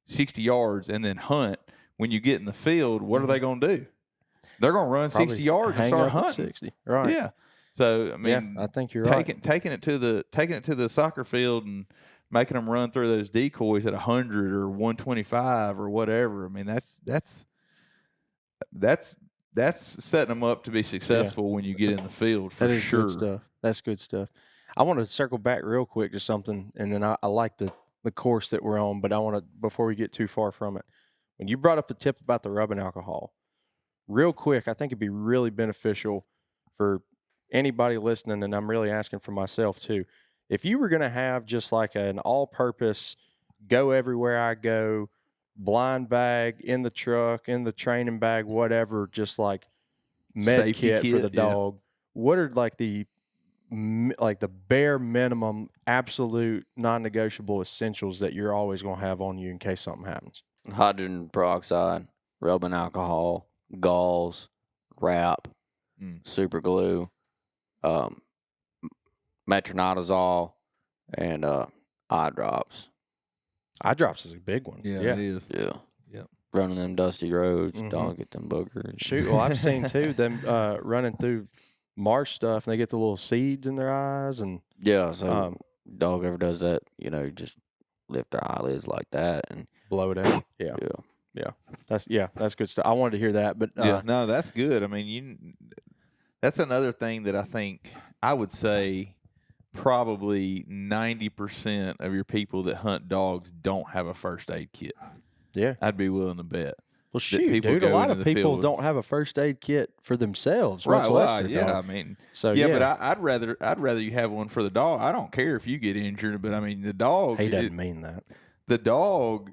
60 yards and then hunt, when you get in the field, what are they going to do? They're going to run 60 yards and start hunting. 60. Right. Yeah. So I mean, I think you're right. Taking it to the soccer field and making them run through those decoys at 100 or 125 or whatever. I mean, that's setting them up to be successful when you get in the field for that is sure. Good stuff. That's good stuff. I want to circle back real quick to something, and then I like the course that we're on, but I want to, before we get too far from it, when you brought up the tip about the rubbing alcohol, real quick, I think it'd be really beneficial for anybody listening, and I'm really asking for myself too. If you were going to have just like an all-purpose, go everywhere I go, blind bag in the truck, in the training bag, whatever, just like med Safety kit for the kit, yeah. dog, what are like the bare minimum, absolute non-negotiable essentials that you're always going to have on you in case something happens? Hydrogen peroxide, rubbing alcohol, gauze, wrap, super glue, metronidazole, and eye drops. Eye drops is a big one. Yeah, it is. Yeah. Yep. Running them dusty roads, dog get them boogers. Shoot, well, I've seen too them running through marsh stuff, and they get the little seeds in their eyes, and Yeah, so dog ever does that, just lift their eyelids like that and blow it out. Yeah, that's good stuff. I wanted to hear that, but No, that's good. I mean, that's another thing that I think I would say probably 90% of your people that hunt dogs don't have a first aid kit. yeah. I'd be willing to bet. Well, shoot, people dude, a go lot into of the people field. don't have a first aid kit for themselves. Right. Much less Well, their yeah. dog. I mean, So yeah, but I'd rather you have one for the dog. I don't care if you get injured, but I mean, the dog. he doesn't mean that. The dog.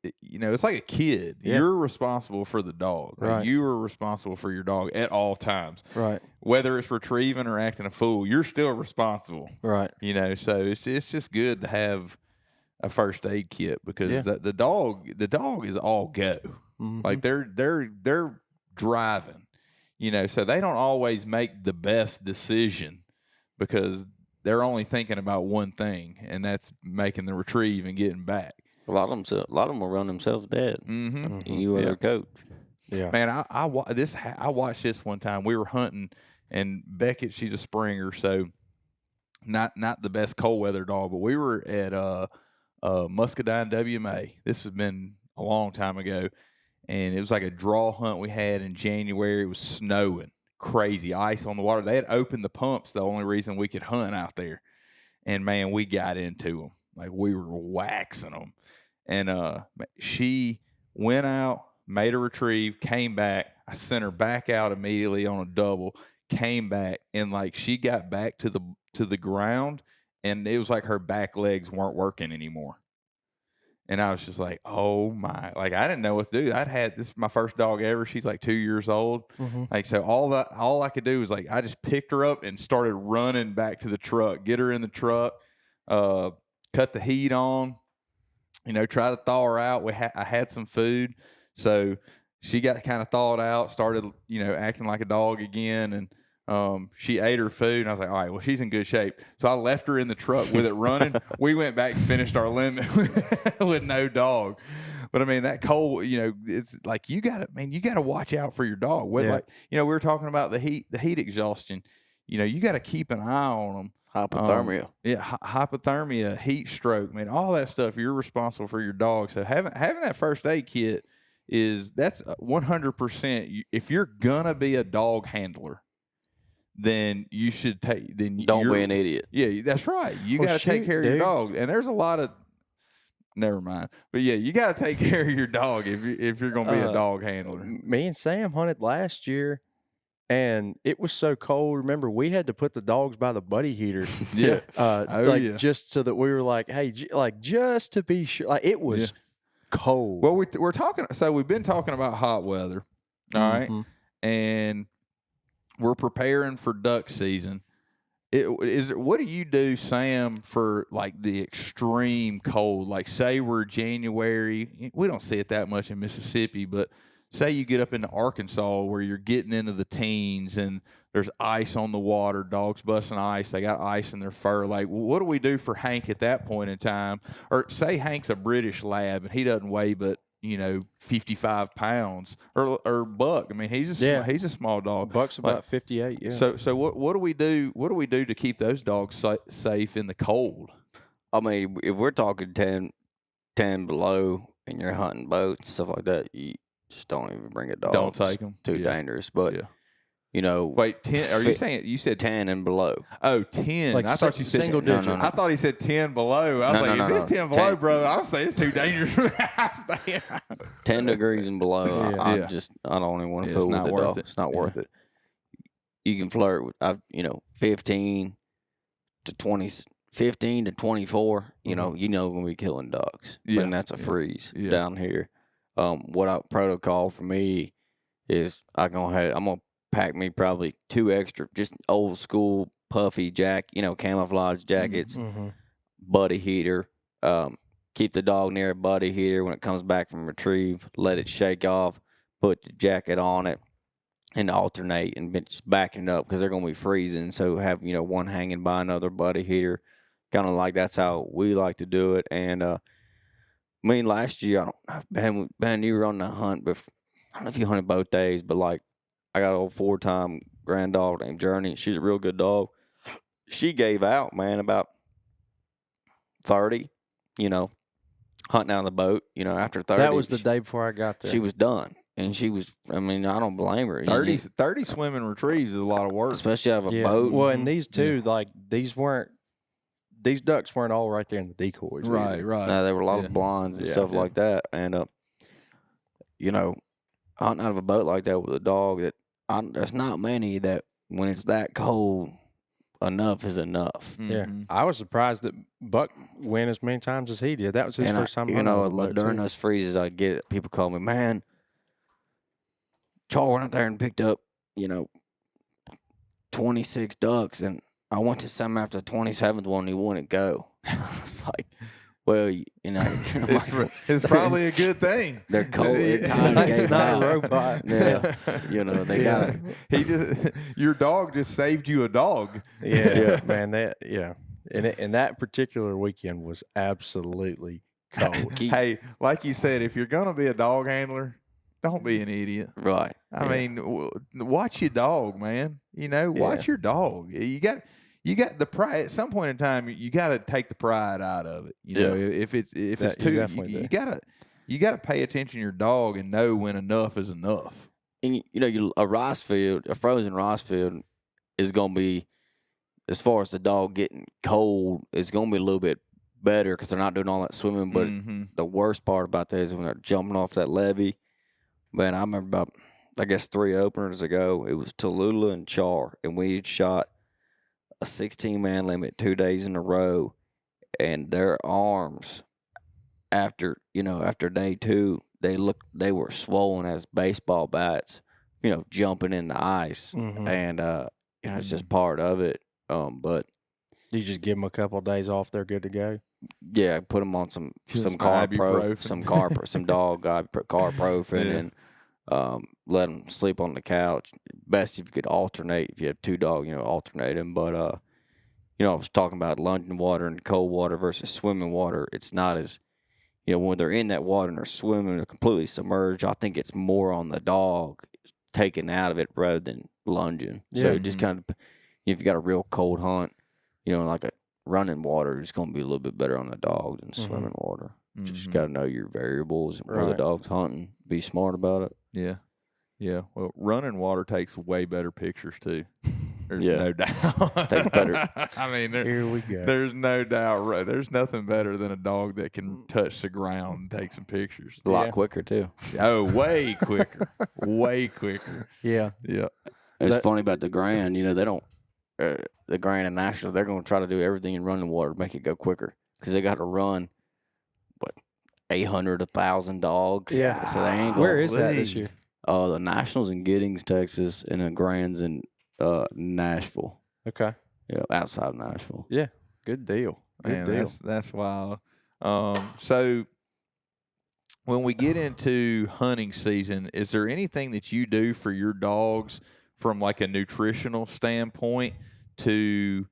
It's like a kid. Yeah. You're responsible for the dog. Like, Right. you are responsible for your dog at all times. Right. Whether it's retrieving or acting a fool, you're still responsible. Right. So it's just good to have a first aid kit because Yeah. the dog is all go. Mhm. Like they're driving, so they don't always make the best decision because they're only thinking about one thing, and that's making the retrieve and getting back. A lot of them will run themselves dead. Mm-hmm. You are their coach. Yeah. Man, I watched this one time. We were hunting, and Beckett, she's a Springer, so not the best cold weather dog, but we were at Muscadine WMA. This has been a long time ago, and it was like a draw hunt we had in January. It was snowing, crazy ice on the water. They had opened the pumps, the only reason we could hunt out there, and man, we got into them like we were waxing them. And she went out, made a retrieve, came back. I sent her back out immediately on a double, came back, and like she got back to the ground, and it was like her back legs weren't working anymore. And I was just like, oh my, like I didn't know what to do. This is my first dog ever. She's like 2 years old. Mhm. Like, so all I could do was like, I just picked her up and started running back to the truck, get her in the truck, cut the heat on, try to thaw her out. I had some food. So she got kind of thawed out, started, acting like a dog again. And she ate her food, and I was like, all right, well, she's in good shape. So I left her in the truck with it running. We went back and finished our limit with no dog. But I mean, that cold, it's like you got to watch out for your dog. Like, we were talking about the heat exhaustion. You got to keep an eye on them. Hypothermia. Hypothermia, heat stroke, man, all that stuff. You're responsible for your dog. So having that first aid kit that's 100%. If you're gonna be a dog handler, then you should take. Then Don't be an idiot. Yeah, that's right. You got to take care of your dog, and there's a lot of. Never mind, but yeah, you got to take care of your dog if you're gonna be a dog handler. Me and Sam hunted last year, and it was so cold. Remember, we had to put the dogs by the buddy heater. Yeah. Just so that we were like, hey, just to be sure. Like, it was cold. Well, we're talking. So we've been talking about hot weather, all right, and we're preparing for duck season. What do you do, Sam, for like the extreme cold? Like, say we're January. We don't see it that much in Mississippi, but say you get up into Arkansas where you're getting into the teens and there's ice on the water, dogs busting ice, they got ice in their fur. Like, what do we do for Hank at that point in time? Or say Hank's a British lab and he doesn't weigh but 55 pounds, or Buck. I mean, he's a small dog. Buck's about 58. Yeah. So what do we do? What do we do to keep those dogs safe in the cold? I mean, if we're talking 10 below and you're hunting boats and stuff like that, you just don't even bring a dog. Don't take them. Too dangerous. But You know, Wait, 10? Are you saying you said 10 and below? Oh, 10. Like I thought you said single digits. No. I thought he said 10 below. I was No, like, no, if it's no. 10 below, 10 brother, I would say it's too dangerous. I stay out. 10 degrees and below. Yeah. I Yeah. don't even want to Yeah, fool it's with not it, worth dog. it. It's not Yeah. worth it. You can flirt with, 15 to 24. You know, when we're killing dogs. Yeah. And that's a freeze Yeah. down here. Protocol for me is I'm gonna pack me probably 2 extra, just old school puffy camouflage jackets, buddy heater. Keep the dog near a buddy heater when it comes back from retrieve. Let it shake off. Put the jacket on it, and alternate and just backing it up because they're gonna be freezing. So have one hanging by another buddy heater, kind of like that's how we like to do it. And last year Ben, you were on the hunt, but I don't know if you hunted both days, but like I got an old 4-time grand dog named Journey. She's a real good dog. She gave out, man, about 30, hunting out of the boat, after 30. That was the day before I got there. She was done. And she was, I don't blame her. 30 swimming retrieves is a lot of work. Especially out of a boat. Well, and these two, these ducks weren't all right there in the decoys. Right, either. right. No, there were a lot of blinds and stuff like that. And, hunting out of a boat like that with a dog, there's not many that when it's that cold, enough is enough. Yeah, I was surprised that Buck went as many times as he did. That was his first time. During those freezes, I get it. People call me, man, Charles went out there and picked up, 26 ducks, and I went to some after the 27th one, he wouldn't go. I was like, well, it's probably a good thing. They're cold. It's It's not a robot. Yeah, they got it. Your dog just saved you a dog. Yeah, man. And that particular weekend was absolutely cold. Hey, like you said, if you're gonna be a dog handler, don't be an idiot. Right. I mean, watch your dog, man. Watch your dog. You got the pride. At some point in time, you got to take the pride out of it. If it's too, you gotta pay attention to your dog and know when enough is enough. And a frozen rice field is gonna be, as far as the dog getting cold, it's gonna be a little bit better because they're not doing all that swimming. But the worst part about that is when they're jumping off that levee. Man, I remember about, I guess, 3 openers ago, it was Tallulah and Char, and we had shot a 16-man limit 2 days in a row, and their arms, after day 2, they were swollen as baseball bats, jumping in the ice, and it's just part of it. But you just give them a couple of days off, they're good to go. Yeah, put them on some carprofen, some dog carprofen, and let them sleep on the couch. Best if you could alternate. If you have 2 dogs, alternate them. But I was talking about lunging water and cold water versus swimming water. It's not as, when they're in that water and they're swimming, they're completely submerged. I think it's more on the dog taken out of it rather than lunging. Yeah. So just kind of, if you got a real cold hunt, like a running water, it's going to be a little bit better on the dog than swimming water. Just got to know your variables and where the dog's hunting. Be smart about it. Yeah. Yeah. Well, running water takes way better pictures too. There's no doubt. Takes better. I mean, here we go. There's no doubt. There's nothing better than a dog that can touch the ground and take some pictures. A lot quicker too. Oh, way quicker. Way quicker. Yeah. Yeah. It's funny about the Grand. They don't. The Grand and National, they're going to try to do everything in running water to make it go quicker because they got to run 800, 1,000 dogs. Yeah. So they ain't. Where is that this year? The Nationals in Giddings, Texas, and the Grands in Nashville. Okay. Yeah, outside of Nashville. Yeah. Good deal. Good deal. That's wild. So when we get into hunting season, is there anything that you do for your dogs from like a nutritional standpoint to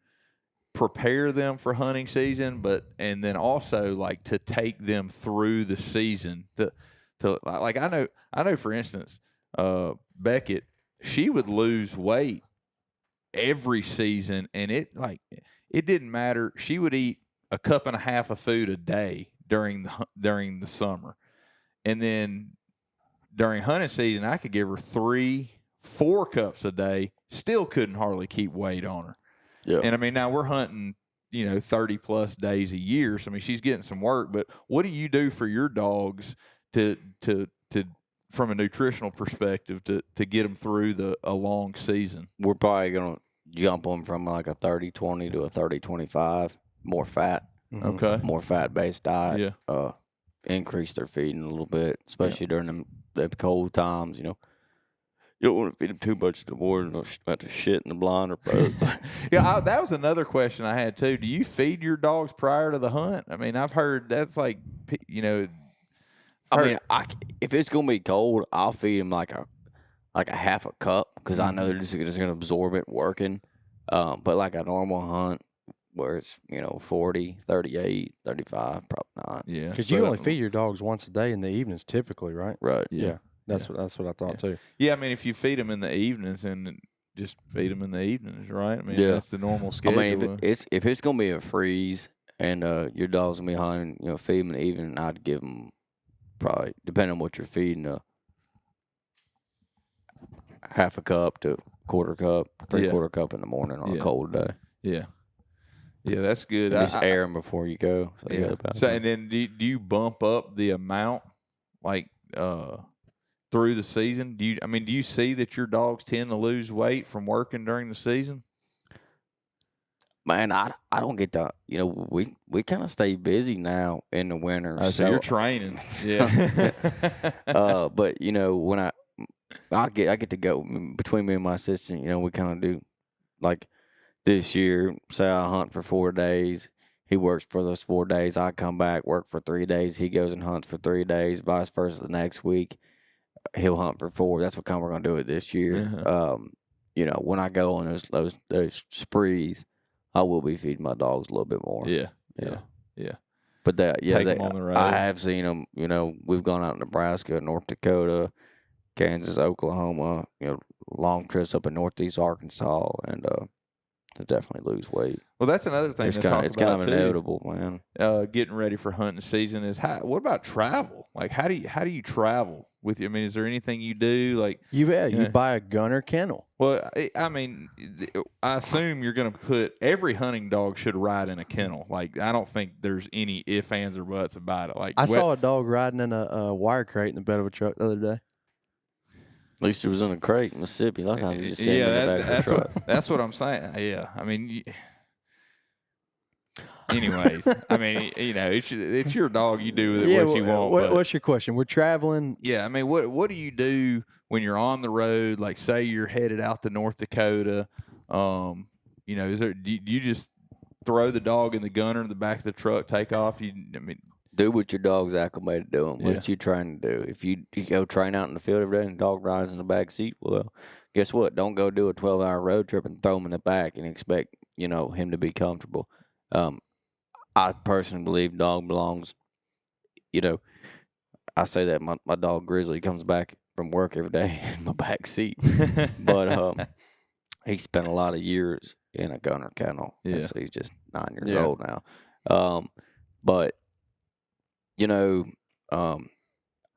prepare them for hunting season, and then also like to take them through the season to like I know for instance, Beckett, she would lose weight every season, and it didn't matter. She would eat a cup and a half of food a day during the summer, and then during hunting season, I could give her 3 4 cups a day, still couldn't hardly keep weight on her. Yeah. And I mean, now we're hunting, 30 plus days a year. So I mean, she's getting some work. But what do you do for your dogs to from a nutritional perspective to get them through a long season? We're probably gonna jump them from like a 30-20 to a 30-25, more fat. Okay. More fat-based diet. Yeah. Increase their feeding a little bit, especially during the cold times. You don't want to feed them too much in the morning. They'll have to shit in the blind or both. Yeah, that was another question I had too. Do you feed your dogs prior to the hunt? I mean, I've heard that's like, I mean, if it's gonna be cold, I'll feed them like a half a cup because I know they're just gonna absorb it working. But like a normal hunt, where it's 40, 38, 35, probably not. Yeah, Because you only feed your dogs once a day in the evenings, typically, right? Right. Yeah, that's what I thought too. Yeah, I mean, if you feed them in the evenings, and just feed them in the evenings, right? I mean, Yeah. that's the normal schedule. I mean, if it's gonna be a freeze and your dog's gonna be hunting, feed them in the evening. I'd give them probably, depending on what you're feeding, half a cup to quarter cup, three-quarter cup in the morning on a cold day. Yeah. Yeah, that's good. And just air them before you go. So Yeah. So, and then do you bump up the amount, like, through the season? Do you see that your dogs tend to lose weight from working during the season? Man, I don't get the we kind of stay busy now in the winter. So you're training, yeah. But when I get to go between me and my assistant, we kind of do like this year. Say I hunt for 4 days, he works for those 4 days. I come back, work for 3 days. He goes and hunts for 3 days. Vice versa, the next week he'll hunt for 4. That's what kind we're gonna do it this year. Uh-huh. When I go on those sprees, I will be feeding my dogs a little bit more. Yeah. But Take 'em on the road. I have seen them. We've gone out in Nebraska, North Dakota, Kansas, Oklahoma. Long trips up in Northeast Arkansas, and to definitely lose weight. Well, that's another thing It's to kind talk of about too. inevitable, man. Getting ready for hunting season is what about travel? Like, how do you travel with you? I mean, is there anything you do like You buy a gunner kennel. Well, I mean, I assume you're going to put every hunting dog should ride in a kennel. Like, I don't think there's any ifs, ands, or buts about it. Like, I saw a dog riding in a wire crate in the bed of a truck the other day. At least it was in a crate in Mississippi. A lot of times you just sitting in the back of the truck. That's what I'm saying. Yeah, I mean, anyways, I mean, it's your dog. You do with it what you want. What's your question? We're traveling. Yeah, I mean, what do you do when you're on the road? Like, say you're headed out to North Dakota. Is there? Do you just throw the dog in the gunner in the back of the truck, take off? Do what your dog's acclimated to doing. Yeah. What you trying to do? If you go train out in the field every day and the dog rides in the back seat, well, guess what? Don't go do a 12-hour road trip and throw him in the back and expect him to be comfortable. I personally believe dog belongs. I say that my dog Grizzly comes back from work every day in my back seat, but he spent a lot of years in a gunner kennel. Yeah. So he's just 9 years old now. But I'm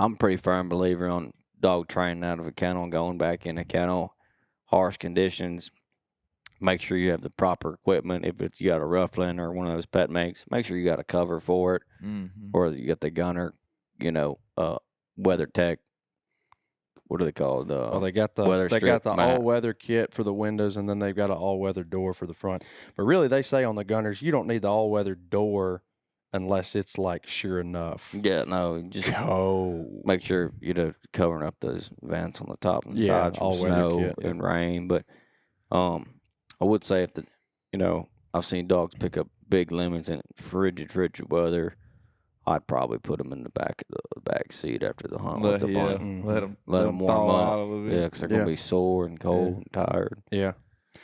a pretty firm believer on dog training out of a kennel and going back in a kennel, harsh conditions. Make sure you have the proper equipment. If you got a Rufflin or one of those pet makes, make sure you got a cover for it, or you got the gunner, weather tech. What are they called? They got the all weather kit for the windows, and then they've got an all weather door for the front. But really, they say on the gunners, you don't need the all weather door unless it's like sure enough. Yeah, no, just make sure covering up those vents on the top and sides from snow and rain. But I would say I've seen dogs pick up big lemons in frigid weather. I'd probably put them in the back of the back seat after the hunt. Let them warm up. Yeah, because they're gonna be sore and cold and tired. Yeah.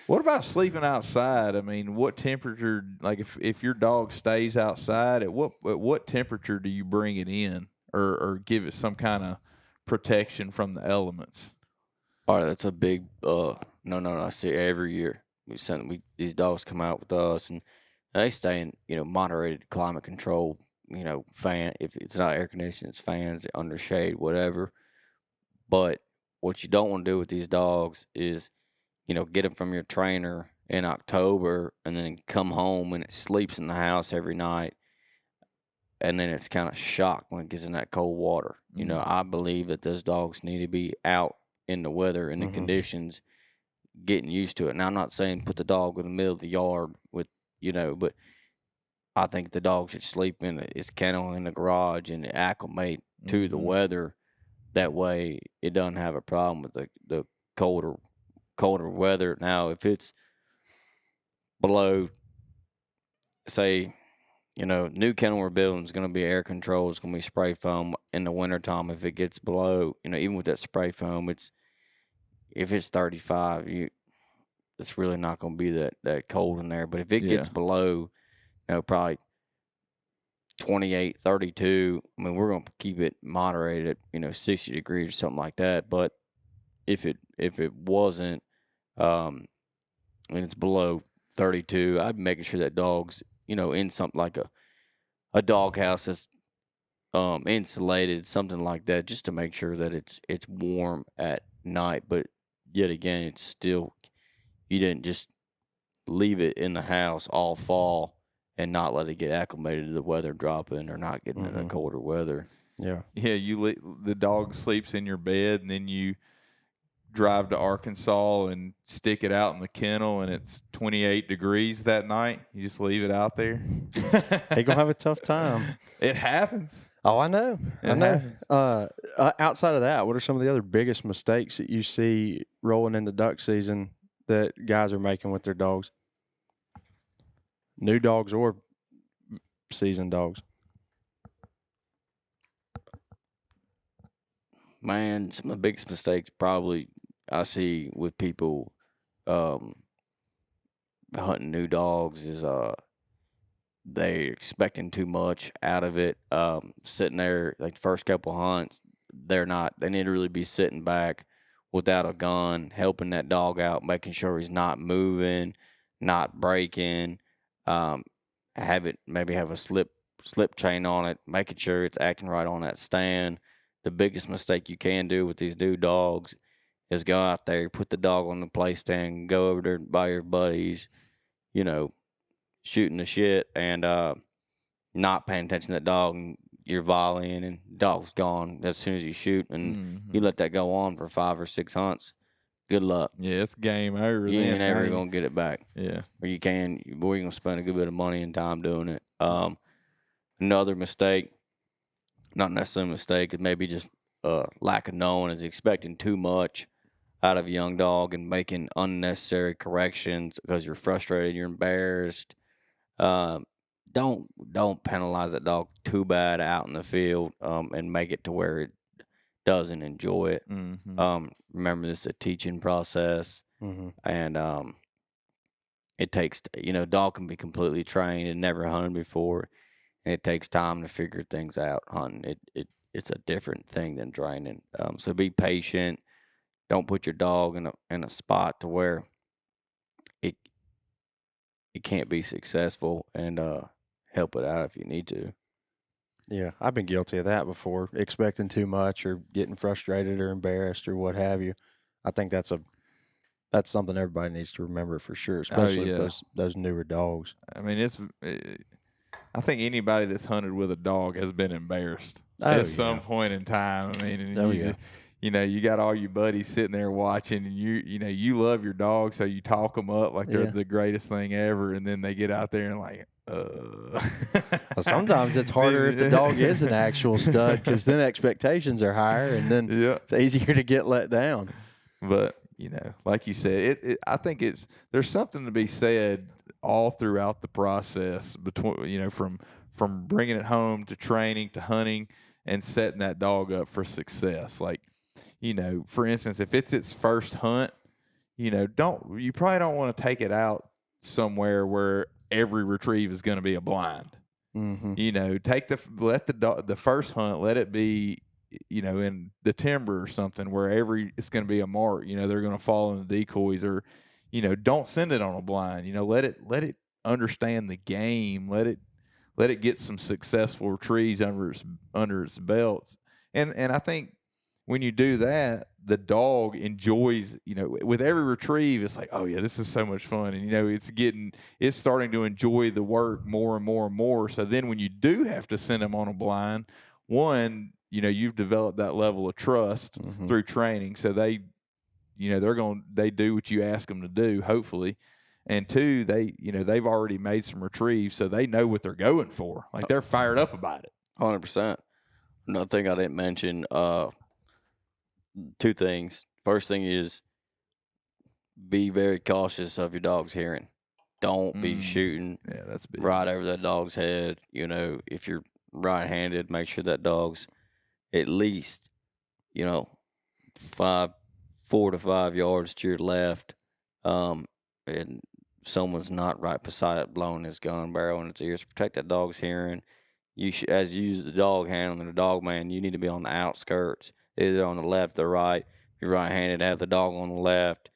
What about sleeping outside? I mean, what temperature? Like, if your dog stays outside, at what temperature do you bring it in, or give it some kind of protection from the elements? All right, that's a big no. I see every year these dogs come out with us, and they stay in moderated climate control. Fan. If it's not air conditioning, it's fans under shade, whatever. But what you don't want to do with these dogs is, get them from your trainer in October and then come home and it sleeps in the house every night. And then it's kind of shocked when it gets in that cold water. I believe that those dogs need to be out in the weather and the conditions, getting used to it. Now, I'm not saying put the dog in the middle of the yard with, but I think the dog should sleep in its kennel in the garage and acclimate to the weather. That way it doesn't have a problem with the colder weather. Now, if it's below, say, new kennel we're building is going to be air controlled. It's going to be spray foam in the wintertime. If it gets below, even with that spray foam, if it's 35, it's really not going to be that cold in there. But if it gets below, probably 28, 32, I mean, we're going to keep it moderated at, 60 degrees or something like that. But if it wasn't, and it's below 32, I'd be making sure that dog's, in something like a dog house that's insulated, something like that, just to make sure that it's warm at night. But yet again, it's still, you didn't just leave it in the house all fall and not let it get acclimated to the weather dropping or not getting into colder weather. Yeah. Yeah, the dog sleeps in your bed, and then you drive to Arkansas and stick it out in the kennel, and it's 28 degrees that night. You just leave it out there. He gonna have a tough time. It happens. Oh, I know. It happens. Outside of that, what are some of the other biggest mistakes that you see rolling into duck season that guys are making with their dogs? New dogs or seasoned dogs? Man, some of the biggest mistakes probably I see with people hunting new dogs is they're expecting too much out of it. Sitting there, like the first couple hunts, they need to really be sitting back without a gun, helping that dog out, making sure he's not moving, not breaking. Maybe have a slip chain on it, making sure it's acting right on that stand. The biggest mistake you can do with these new dogs is go out there, put the dog on the play stand, go over there by your buddies, shooting the shit and not paying attention to that dog, and you're volleying and the dog's gone as soon as you shoot, and you let that go on for 5 or 6 hunts. Good luck. Yeah, it's game over. You ain't ever gonna get it back. Yeah, or you're gonna spend a good bit of money and time doing it. Another mistake, not necessarily a mistake, it maybe just lack of knowing, is expecting too much out of a young dog and making unnecessary corrections because you're frustrated, you're embarrassed. Don't penalize that dog too bad out in the field and make it to where it doesn't enjoy it. Remember, this is a teaching process, and it takes, dog can be completely trained and never hunted before, and it takes time to figure things out. Hunting, it's a different thing than training. So be patient. Don't put your dog in a spot to where it can't be successful, and help it out if you need to. Yeah, I've been guilty of that before, expecting too much or getting frustrated or embarrassed or what have you. I think that's something everybody needs to remember for sure, especially with those newer dogs. I mean, I think anybody that's hunted with a dog has been embarrassed at some point in time. I mean, you got all your buddies sitting there watching, and you love your dog, so you talk them up like they're the greatest thing ever, and then they get out there and like, Well, sometimes it's harder if the dog is an actual stud, because then expectations are higher, and then it's easier to get let down. But like you said, I think there's something to be said all throughout the process between from bringing it home to training to hunting and setting that dog up for success. Like, for instance, if it's its first hunt, you probably don't want to take it out somewhere where every retrieve is going to be a blind. Let the first hunt, let it be, in the timber or something where it's going to be a mark. They're going to fall in the decoys, or don't send it on a blind. Let it understand the game. Let it get some successful retrieves under its belts. And I think when you do that, the dog enjoys, with every retrieve, it's like, oh yeah, this is so much fun. And, it's starting to enjoy the work more and more and more. So then when you do have to send them on a blind, one, you've developed that level of trust through training. So they do what you ask them to do, hopefully. And two, they've already made some retrieves, so they know what they're going for. Like, they're fired up about it. 100%. Another thing I didn't mention, two things. First thing is be very cautious of your dog's hearing. Don't be shooting that's big. right over that dog's head. If you're right-handed, make sure that dog's at least, 4 to 5 yards to your left, and someone's not right beside it blowing his gun barrel in its ears. Protect that dog's hearing. You should, as you use the dog handle and the dog man, you need to be on the outskirts, either on the left or right. If you're right-handed, have the dog on the left.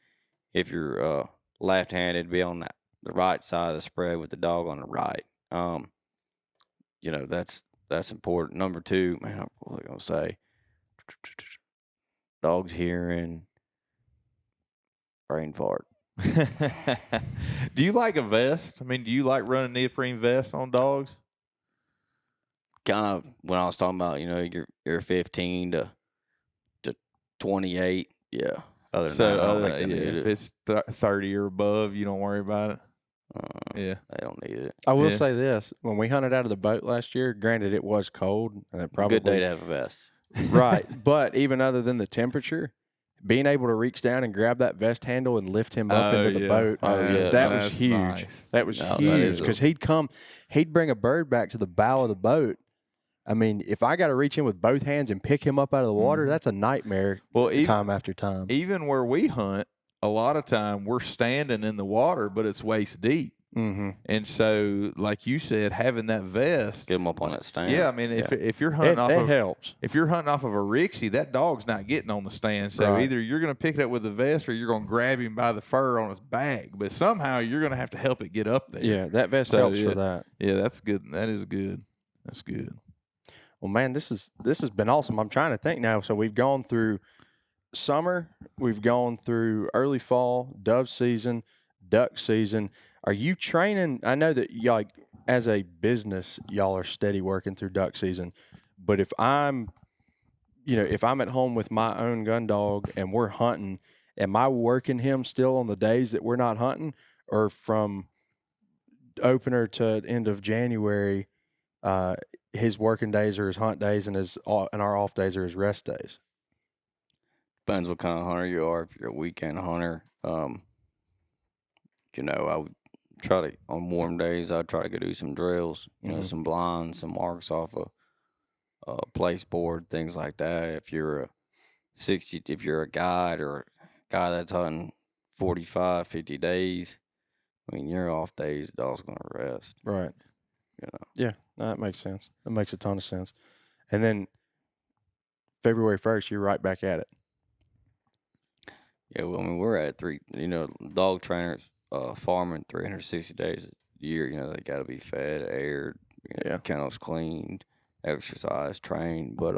If you're left-handed, be on the right side of the spread with the dog on the right. That's important. Number two, man, what was I gonna say? Dog's hearing, brain fart. Do you like a vest? I mean, do you like running neoprene vests on dogs? Kind of when I was talking about, you're 15 to 28. Yeah. Other than that, I don't think they need if it. it's 30 or above, you don't worry about it. Yeah. They don't need it. I will say this: when we hunted out of the boat last year, granted it was cold, and it probably Good day to have a vest. right. But even other than the temperature, being able to reach down and grab that vest handle and lift him up into the boat, that was huge. Nice. That was huge because he'd bring a bird back to the bow of the boat. I mean, if I got to reach in with both hands and pick him up out of the water, that's a nightmare. Time after time. Even where we hunt, a lot of time we're standing in the water, but it's waist deep. Mm-hmm. And so, like you said, having that vest, Get them up on that stand. Yeah, I mean, if you're hunting helps. If you're hunting off of a Rixie, that dog's not getting on the stand. So either you're going to pick it up with the vest, or you're going to grab him by the fur on his back. But somehow you're going to have to help it get up there. Yeah, that vest helps for that. Yeah, that's good. That is good. That's good. Well, man, this has been awesome. I'm trying to think now. So we've gone through summer, we've gone through early fall, dove season, duck season. Are you training? I know that y'all, as a business, y'all are steady working through duck season. But if I'm at home with my own gun dog and we're hunting, am I working him still on the days that we're not hunting, or from opener to end of January, his working days are his hunt days and our off days are his rest days? Depends what kind of hunter you are. If you're a weekend hunter, I would try to, on warm days, I'd try to go do some drills, some blinds, some marks off a place board, things like that. If you're a guide or a guy that's hunting 45, 50 days, I mean, your off days, the dog's going to rest. Right. Yeah, no, that makes sense. That makes a ton of sense. And then February 1st, you're right back at it. Yeah, well, I mean, we're at dog trainers farming 360 days a year. They got to be fed, aired, kennels cleaned, exercise, trained. But,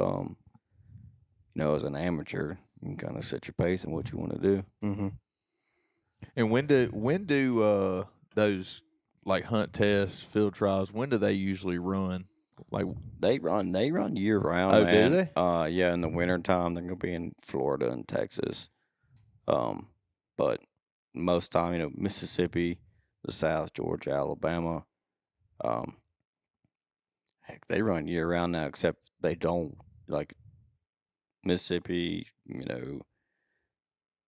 as an amateur, you can kind of set your pace and what you want to do. Mm-hmm. And when do those like hunt tests, field trials, when do they usually run? Like they run year round. Oh, man. do they? Yeah, in the wintertime, they're gonna be in Florida and Texas. But most time, Mississippi, the South, Georgia, Alabama, heck, they run year round now, except they don't, like Mississippi,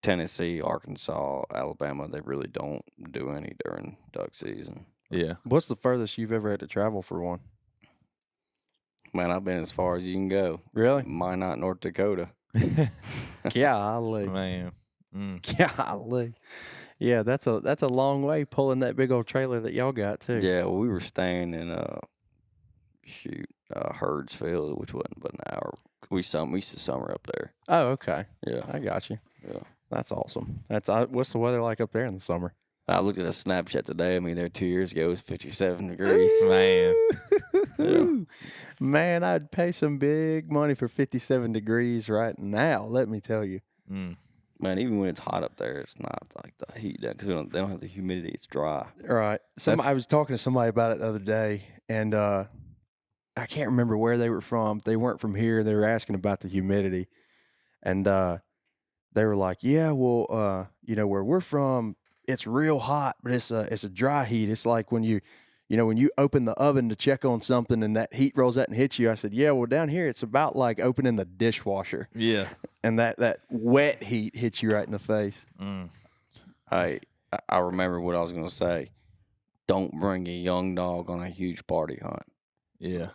Tennessee, Arkansas, Alabama, they really don't do any during duck season. Yeah. What's the furthest you've ever had to travel for one? Man, I've been as far as you can go. Really? Minot, North Dakota. Golly. Man. Golly. Yeah, that's a long way pulling that big old trailer that y'all got too. Yeah, well, we were staying in Herdsville, which wasn't but an hour. We used to summer up there. Oh, okay. Yeah, I got you. Yeah, that's awesome. What's the weather like up there in the summer? I looked at a Snapchat today. I mean, there 2 years ago it was 57 degrees. Man. Man, I'd pay some big money for 57 degrees right now, let me tell you. Man, even when it's hot up there, it's not like the heat because they don't have the humidity. It's dry. Right. I was talking to somebody about it the other day, and I can't remember where they were from. They weren't from here. They were asking about the humidity, and they were like, "Yeah, well, where we're from, it's real hot, but it's a dry heat. It's like when you open the oven to check on something and that heat rolls out and hits you." I said, "Yeah, well, down here it's about like opening the dishwasher." Yeah. And that wet heat hits you right in the face. I remember what I was going to say. Don't bring a young dog on a huge party hunt. Yeah.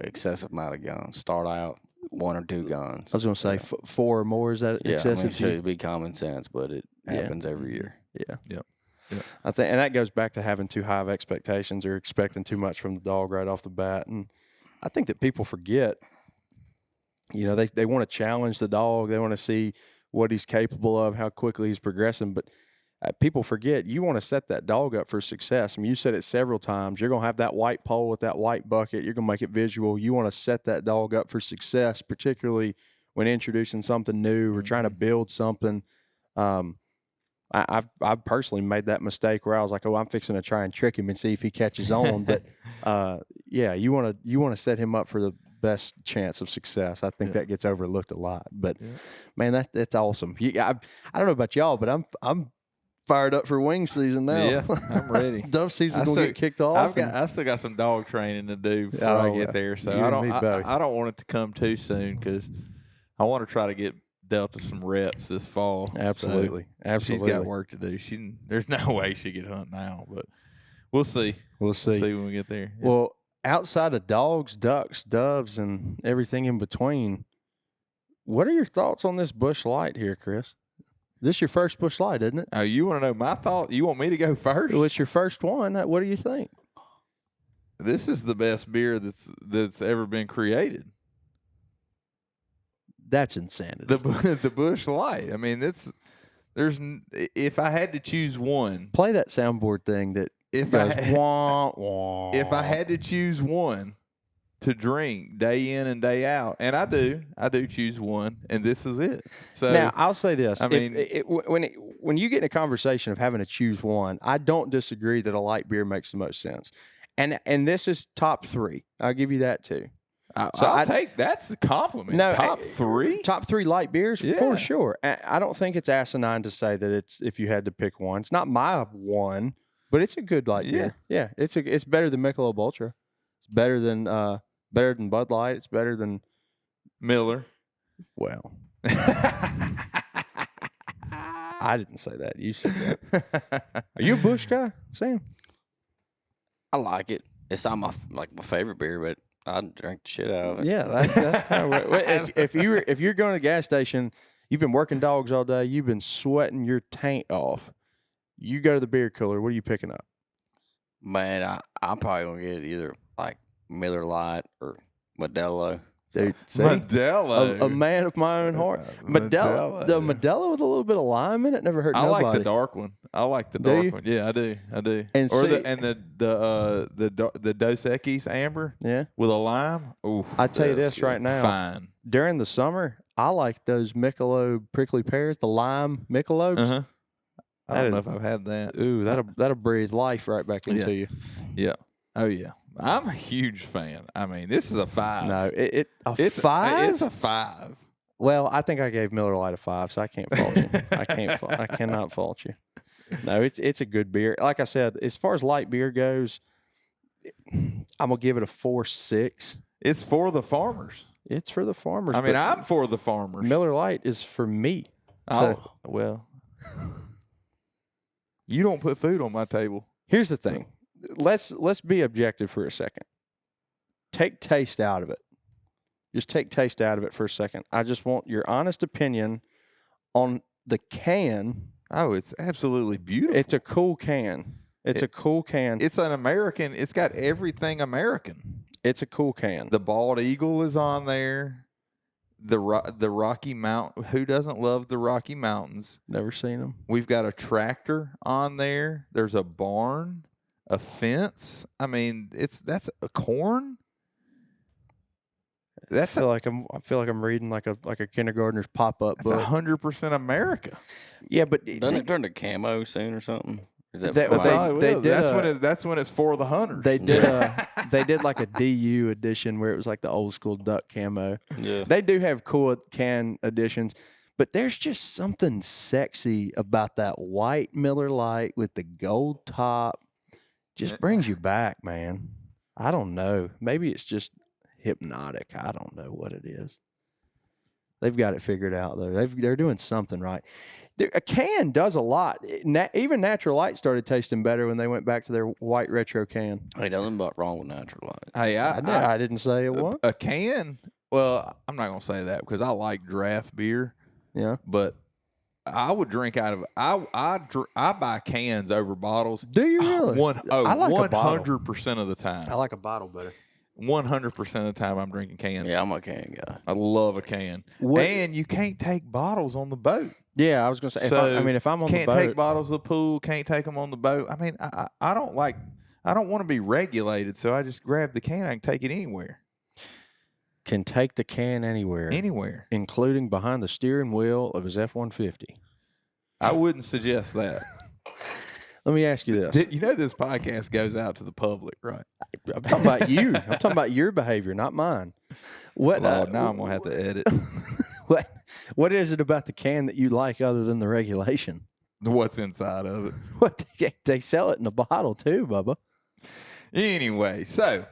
Excessive amount of guns. Start out 1 or 2 guns. I was going to say 4 or more. Is that excessive? It should be common sense, but it happens every year. Yeah. Yep. I think, and that goes back to having too high of expectations or expecting too much from the dog right off the bat. And I think that people forget. They want to challenge the dog. They want to see what he's capable of, how quickly he's progressing. But people forget you want to set that dog up for success. I mean, you said it several times. You're going to have that white pole with that white bucket. You're going to make it visual. You want to set that dog up for success, particularly when introducing something new or trying to build something. I've personally made that mistake where I was like, "Oh, I'm fixing to try and trick him and see if he catches on." But you want to set him up for the best chance of success. I think that gets overlooked a lot. But man, that's awesome. I don't know about y'all, but I'm fired up for wing season now. Yeah, I'm ready. Dove season's gonna get kicked off. I still got some dog training to do before I get there, so I don't want it to come too soon because I want to try to get Delta some reps this fall. Absolutely. She's got work to do. There's no way she could hunt now, but we'll see. We'll see when we get there. Yeah. Well, outside of dogs, ducks, doves, and everything in between, what are your thoughts on this bush light here, Chris? This your first bush light, isn't it? Oh, you want to know my thought? You want me to go first? Well, it's your first one. What do you think? This is the best beer that's ever been created. That's insanity. The Bush Light. I mean, if I had to choose one, play that soundboard thing that wah, wah. If I had to choose one to drink day in and day out, and I do choose one, and this is it. So now I'll say this: I mean, when you get in a conversation of having to choose one, I don't disagree that a light beer makes the most sense, and this is top 3. I'll give you that too. I'll take that's a compliment. No, top 3 light beers for sure. I don't think it's asinine to say that it's if you had to pick one. It's not my one, but it's a good light beer. Yeah, it's better than Michelob Ultra. It's better than Bud Light. It's better than Miller. Well, I didn't say that. You said that. Are you a Bush guy, Sam? I like it. It's not my favorite beer, but I drink the shit out of it. Yeah, that's kind of what. If you're going to the gas station, you've been working dogs all day, you've been sweating your taint off. You go to the beer cooler. What are you picking up? Man, I'm probably gonna get either like Miller Lite or Modelo. Dude, see? Modelo, a man of my own heart. Modelo, the Modelo with a little bit of lime in it never hurt nobody. I like the dark one. Yeah, I do. And the Dos Equis amber. Yeah, with a lime. Ooh, I tell you this right now. Fine. During the summer, I like those Michelob prickly pears, the lime Michelobs. Uh-huh. I don't know if I've had that. Ooh, that'll breathe life right back into you. Yeah. Oh yeah. I'm a huge fan. I mean, this is a 5. No, it's 5. It's a 5. Well, I think I gave Miller Lite a 5, so I can't fault you. I cannot fault you. No, it's a good beer. Like I said, as far as light beer goes, I'm gonna give it a 4.6. It's for the farmers. It's for the farmers. I mean, I'm for the farmers. Miller Lite is for me. So, well, you don't put food on my table. Here's the thing. Let's be objective for a second. Take taste out of it. Just take taste out of it for a second. I just want your honest opinion on the can. Oh, it's absolutely beautiful. It's a cool can. It's a cool can. It's an American. It's got everything American. It's a cool can. The bald eagle is on there. The Rocky Mountain. Who doesn't love the Rocky Mountains? Never seen them. We've got a tractor on there. There's a barn. a fence. I mean, that's a corn. I feel like I'm reading like a kindergartner's pop-up That's book. 100% America. Yeah, but Doesn't it turn to camo soon or something? Is that That- why? they did that's when it's for the hunters. They did like a DU edition where it was like the old school duck camo. Yeah. They do have cool can editions, but there's just something sexy about that white Miller Lite with the gold top. Just brings you back, man. I don't know. Maybe it's just hypnotic. I don't know what it is. They've got it figured out though. They're doing something right. A can does a lot. Even Natural Light started tasting better when they went back to their white retro can. Hey, nothing but wrong with Natural Light. Hey, I didn't say it was. a can. Well, I'm not gonna say that because I like draft beer. Yeah. But I would drink out of I buy cans over bottles. Do you really? I like a bottle. 100% of the time. I like a bottle better. 100% of the time I'm drinking cans. Yeah, I'm a can guy. I love a can. And you can't take bottles on the boat. Yeah, I was gonna say. If I'm on the boat, can't take bottles of the pool. Can't take them on the boat. I mean, I don't want to be regulated, so I just grab the can. I can take it anywhere. can take the can anywhere, including behind the steering wheel of his F-150. I wouldn't suggest that. Let me ask you this. You know this podcast goes out to the public, right? I'm talking about you. I'm talking about your behavior, not mine. What? Well, now I'm going to have to edit. What is it about the can that you like other than the regulation? What's inside of it? What they sell it in a bottle too, Bubba. Anyway, so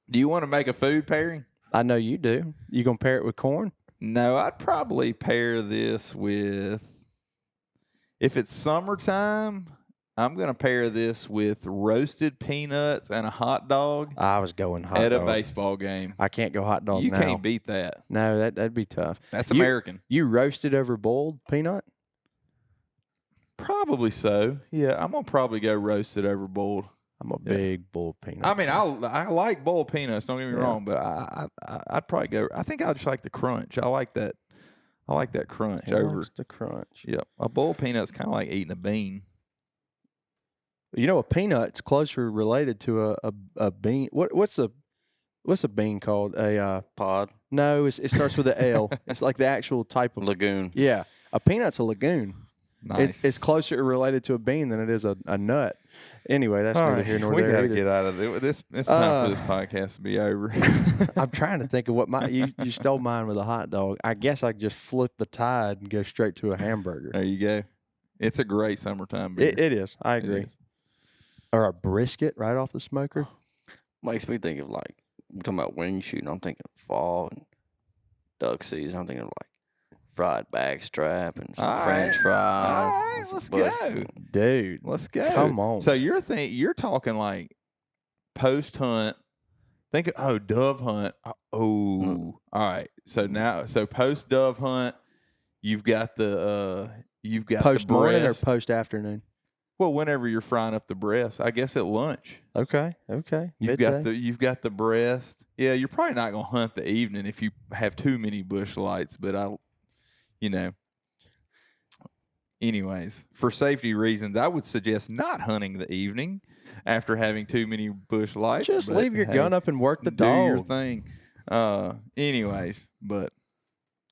do you want to make a food pairing? I know you do. You gonna pair it with corn? No, I'd probably pair this with, if it's summertime, I'm going to pair this with roasted peanuts and a hot dog I was going hot at dog. a baseball game. I can't go hot dog You now. can't beat that. No, that'd be tough. That's American. You roasted over boiled peanut? Probably so. Yeah, I'm going to probably go roasted over boiled. I'm a big boiled peanut. I mean, I like boiled peanuts. Don't get me wrong, but I'd probably go. I think I just like the crunch. I like that. I like that crunch over the crunch. Yep, a boiled peanut's kind of like eating a bean. You know, a peanut's closer related to a bean. What's a bean called? A pod. No, it starts with an L. It's like the actual type of Lagoon. Yeah, a peanut's a lagoon. Nice. It's closer related to a bean than it is a nut. Anyway, that's neither here nor we there. We got to either. get out of this. It's time for this podcast to be over. I'm trying to think of what you stole mine with a hot dog. I guess I just flip the tide and go straight to a hamburger. There you go. It's a great summertime beer. It is. I agree. It is. Or a brisket right off the smoker. Makes me think of like, we're talking about wing shooting. I'm thinking fall and duck season. I'm thinking of like fried backstrap and some French fries. All right, let's go. Dude. Let's go. Come on. So you're talking like post hunt. Think of, dove hunt. All right. So post dove hunt, you've got the Post the morning or breast. post afternoon? Well, whenever you're frying up the breast, I guess at lunch. Okay. You've got the breast. Yeah, you're probably not gonna hunt the evening if you have too many bush lights, but anyways, for safety reasons, I would suggest not hunting the evening after having too many bush lights. Just leave your gun up and work the do dog. your thing. Anyways, but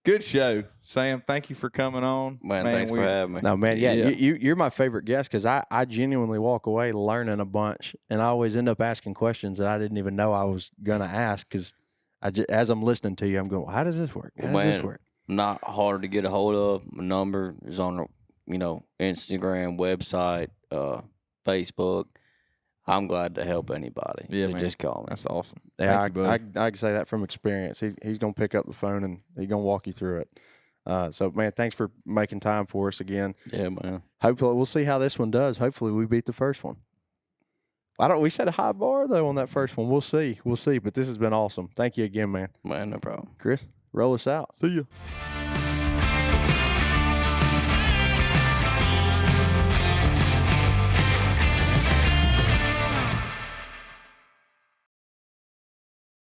good show, Sam. Thank you for coming on. Man, thanks for having me. No, man, Yeah. you're my favorite guest because I genuinely walk away learning a bunch, and I always end up asking questions that I didn't even know I was gonna ask because as I'm listening to you, I'm going, how does this work? How does this work? Not hard to get a hold of. My number is on, Instagram, website, Facebook. I'm glad to help anybody. Yeah, so man. just call me. That's awesome. Yeah, Thank you, buddy. I can say that from experience. He's gonna pick up the phone and he's gonna walk you through it. So, man, thanks for making time for us again. Yeah, man. Hopefully, we'll see how this one does. Hopefully, we beat the first one. We set a high bar though on that first one. We'll see. But this has been awesome. Thank you again, man. Man, no problem. Chris, roll us out. See ya.